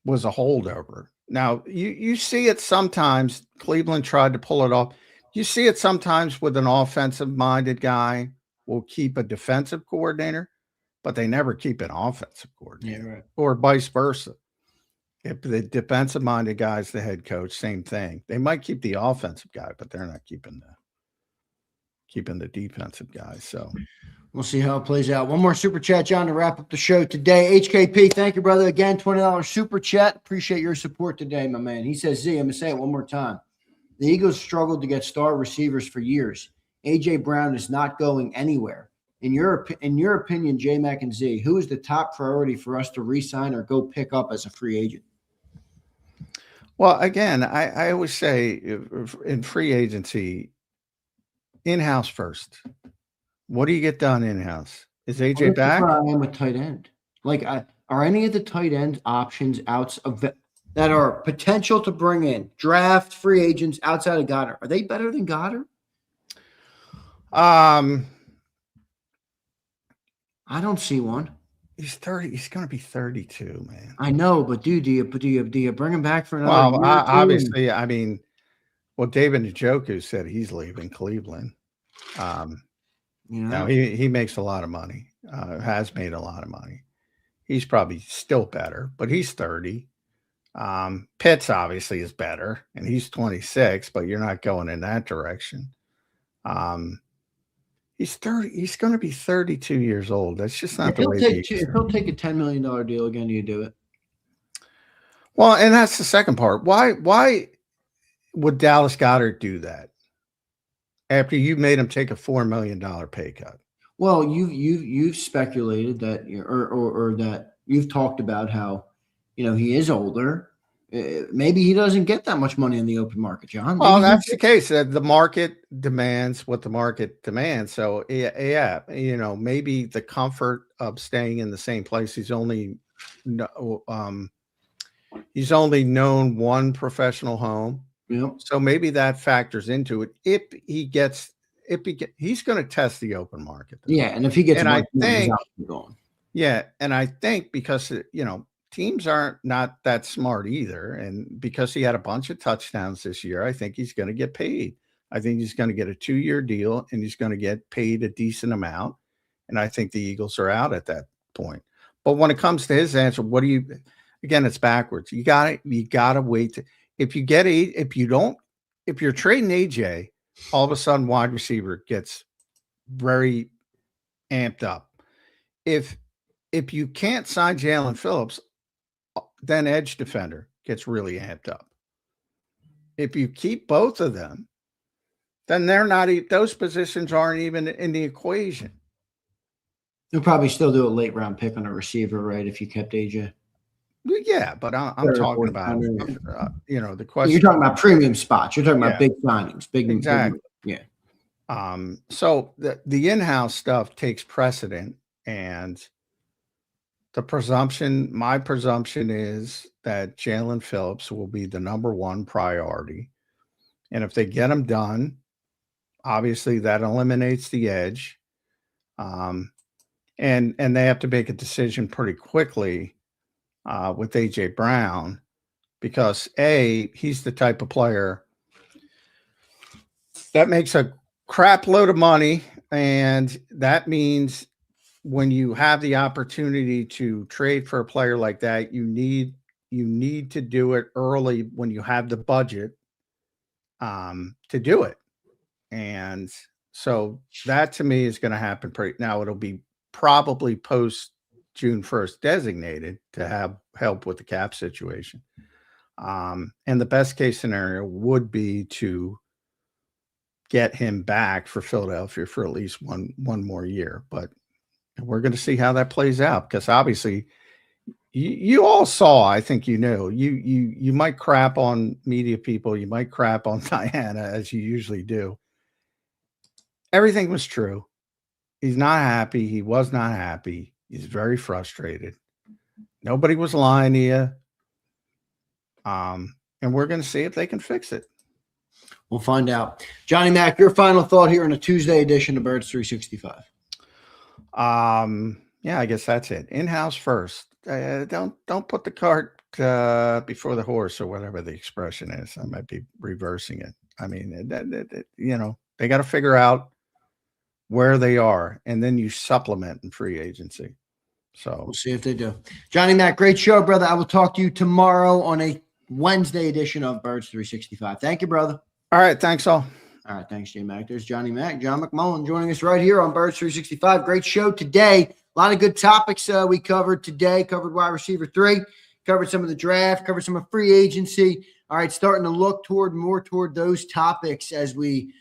was a holdover? Now, you see it sometimes. Cleveland tried to pull it off. You see it sometimes with an offensive-minded guy will keep a defensive coordinator, but they never keep an offensive coordinator, or vice versa. If the defensive-minded guy's the head coach, same thing. They might keep the offensive guy, but they're not keeping the defensive guy. So we'll see how it plays out. One more super chat, John, to wrap up the show today. HKP, thank you, brother. Again, $20 super chat. Appreciate your support today, my man. He says, Z, I'm going to say it one more time. The Eagles struggled to get star receivers for years. A.J. Brown is not going anywhere. In your opinion, J-Mac and Z, who is the top priority for us to re-sign or go pick up as a free agent? Well, again, I always say in free agency, in-house first. What do you get done in-house? Is AJ back? I am with tight end. Like, are any of the tight end options that are potential to bring in draft free agents outside of Goddard? Are they better than Goddard? I don't see one. He's 30. He's going to be 32, man. I know, but do you bring him back for another year? Obviously, I mean, well, David Njoku said he's leaving Cleveland. Now he makes a lot of money. Has made a lot of money. He's probably still better, but he's 30. Pitts obviously is better, and he's 26, but you're not going in that direction. He's 30. He's going to be 32 years old. That's just not the way. If he'll take a $10 million deal again, do you do it? Well, and that's the second part. Why would Dallas Goedert do that after you made him take a $4 million pay cut? Well, you've speculated that, or that you've talked about how, he is older. Maybe he doesn't get that much money in the open market, John. Well, that's the case. The market demands what the market demands. So, yeah, maybe the comfort of staying in the same place. He's only known one professional home. Yep. So maybe that factors into it. He's going to test the open market. Yeah, and if he gets, and I think, going. Yeah, and I think because teams aren't not that smart either. And because he had a bunch of touchdowns this year, I think he's going to get paid. I think he's going to get a 2-year deal and he's going to get paid a decent amount. And I think the Eagles are out at that point. But when it comes to his answer, again, it's backwards. You got to wait. If you're trading AJ, all of a sudden wide receiver gets very amped up. If you can't sign Jalen Phillips, then edge defender gets really amped up. If you keep both of them, then those positions aren't even in the equation. You'll probably still do a late round pick on a receiver, right? If you kept AJ. Yeah, but I'm talking about, the question. You're talking about premium spots. You're talking about big signings, exactly. Yeah. So the in-house stuff takes precedent, and my presumption is that Jalen Phillips will be the number one priority. And if they get him done, obviously that eliminates the edge. And they have to make a decision pretty quickly with A.J. Brown, because he's the type of player that makes a crap load of money. And that means when you have the opportunity to trade for a player like that, you need to do it early when you have the budget to do it. And so that to me is going to happen now. It'll be probably post June 1st designated to have help with the cap situation. And the best case scenario would be to get him back for Philadelphia for at least one more year. But we're going to see how that plays out, because obviously you all saw, I think, you might crap on media people. You might crap on Diana, as you usually do. Everything was true. He's not happy. He was not happy. He's very frustrated. Nobody was lying to you. And we're going to see if they can fix it. We'll find out. Johnny Mac, your final thought here on a Tuesday edition of Birds 365. Yeah, I guess that's it. In-house first. Don't put the cart before the horse, or whatever the expression is. I might be reversing it. I mean, they got to figure out where they are, and then you supplement in free agency. So we'll see if they do. Johnny Mac, great show, brother. I will talk to you tomorrow on a Wednesday edition of Birds 365. Thank you, brother. All right. Thanks, all. All right. Thanks, J Mac. There's Johnny Mac, John McMullen joining us right here on Birds 365. Great show today. A lot of good topics we covered today. Covered wide receiver 3, covered some of the draft, covered some of free agency. All right. Starting to look more toward those topics as we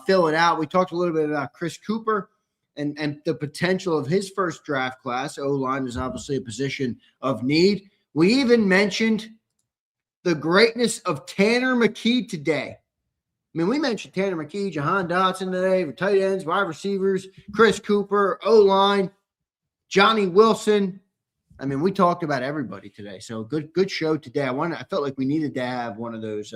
fill it out. We talked a little bit about Chris Cooper and the potential of his first draft class. O-line is obviously a position of need. We even mentioned the greatness of Tanner McKee today. I mean, we mentioned Tanner McKee, Jahan Dotson today, for tight ends, wide receivers, Chris Cooper, O-line, Johnny Wilson. I mean, we talked about everybody today. So good show today. I felt like we needed to have one of those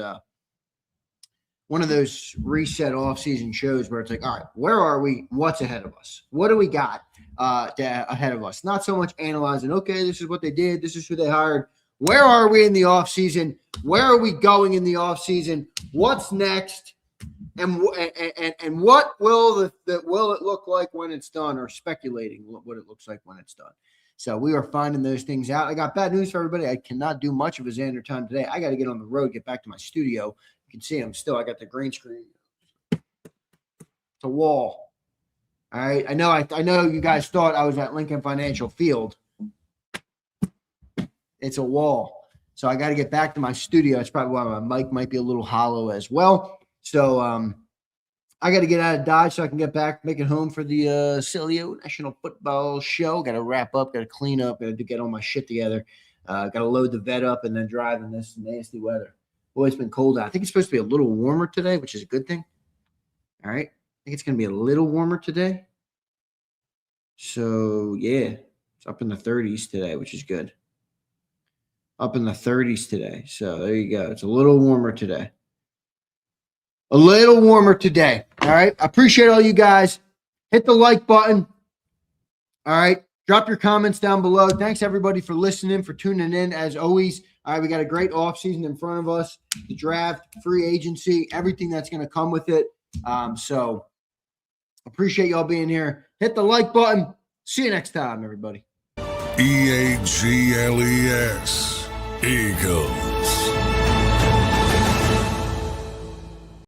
reset off-season shows where it's like, all right, where are we? What's ahead of us? What do we got ahead of us? Not so much analyzing, okay, this is what they did. This is who they hired. Where are we in the offseason? Where are we going in the offseason? What's next? And what will it look like when it's done, or speculating what it looks like when it's done. So we are finding those things out. I got bad news for everybody. I cannot do much of a Zander time today. I got to get on the road, get back to my studio. You can see I got the green screen. It's a wall. All right. I know you guys thought I was at Lincoln Financial Field. It's a wall. So I got to get back to my studio. That's probably why my mic might be a little hollow as well. So I got to get out of Dodge so I can get back, make it home for the Cilio National Football Show. Got to wrap up, got to clean up, got to get all my shit together. Got to load the vet up and then drive in this nasty weather. Boy, it's been cold out. I think it's supposed to be a little warmer today, which is a good thing. All right. I think it's going to be a little warmer today. So, yeah, it's up in the 30s today, which is good. Up in the 30s today. So, there you go. It's a little warmer today. A little warmer today. All right. I appreciate all you guys. Hit the like button. All right. Drop your comments down below. Thanks, everybody, for listening, for tuning in, as always. All right. We got a great offseason in front of us. The draft, free agency, everything that's going to come with it. So appreciate y'all being here. Hit the like button. See you next time, everybody. EAGLES. Eagles.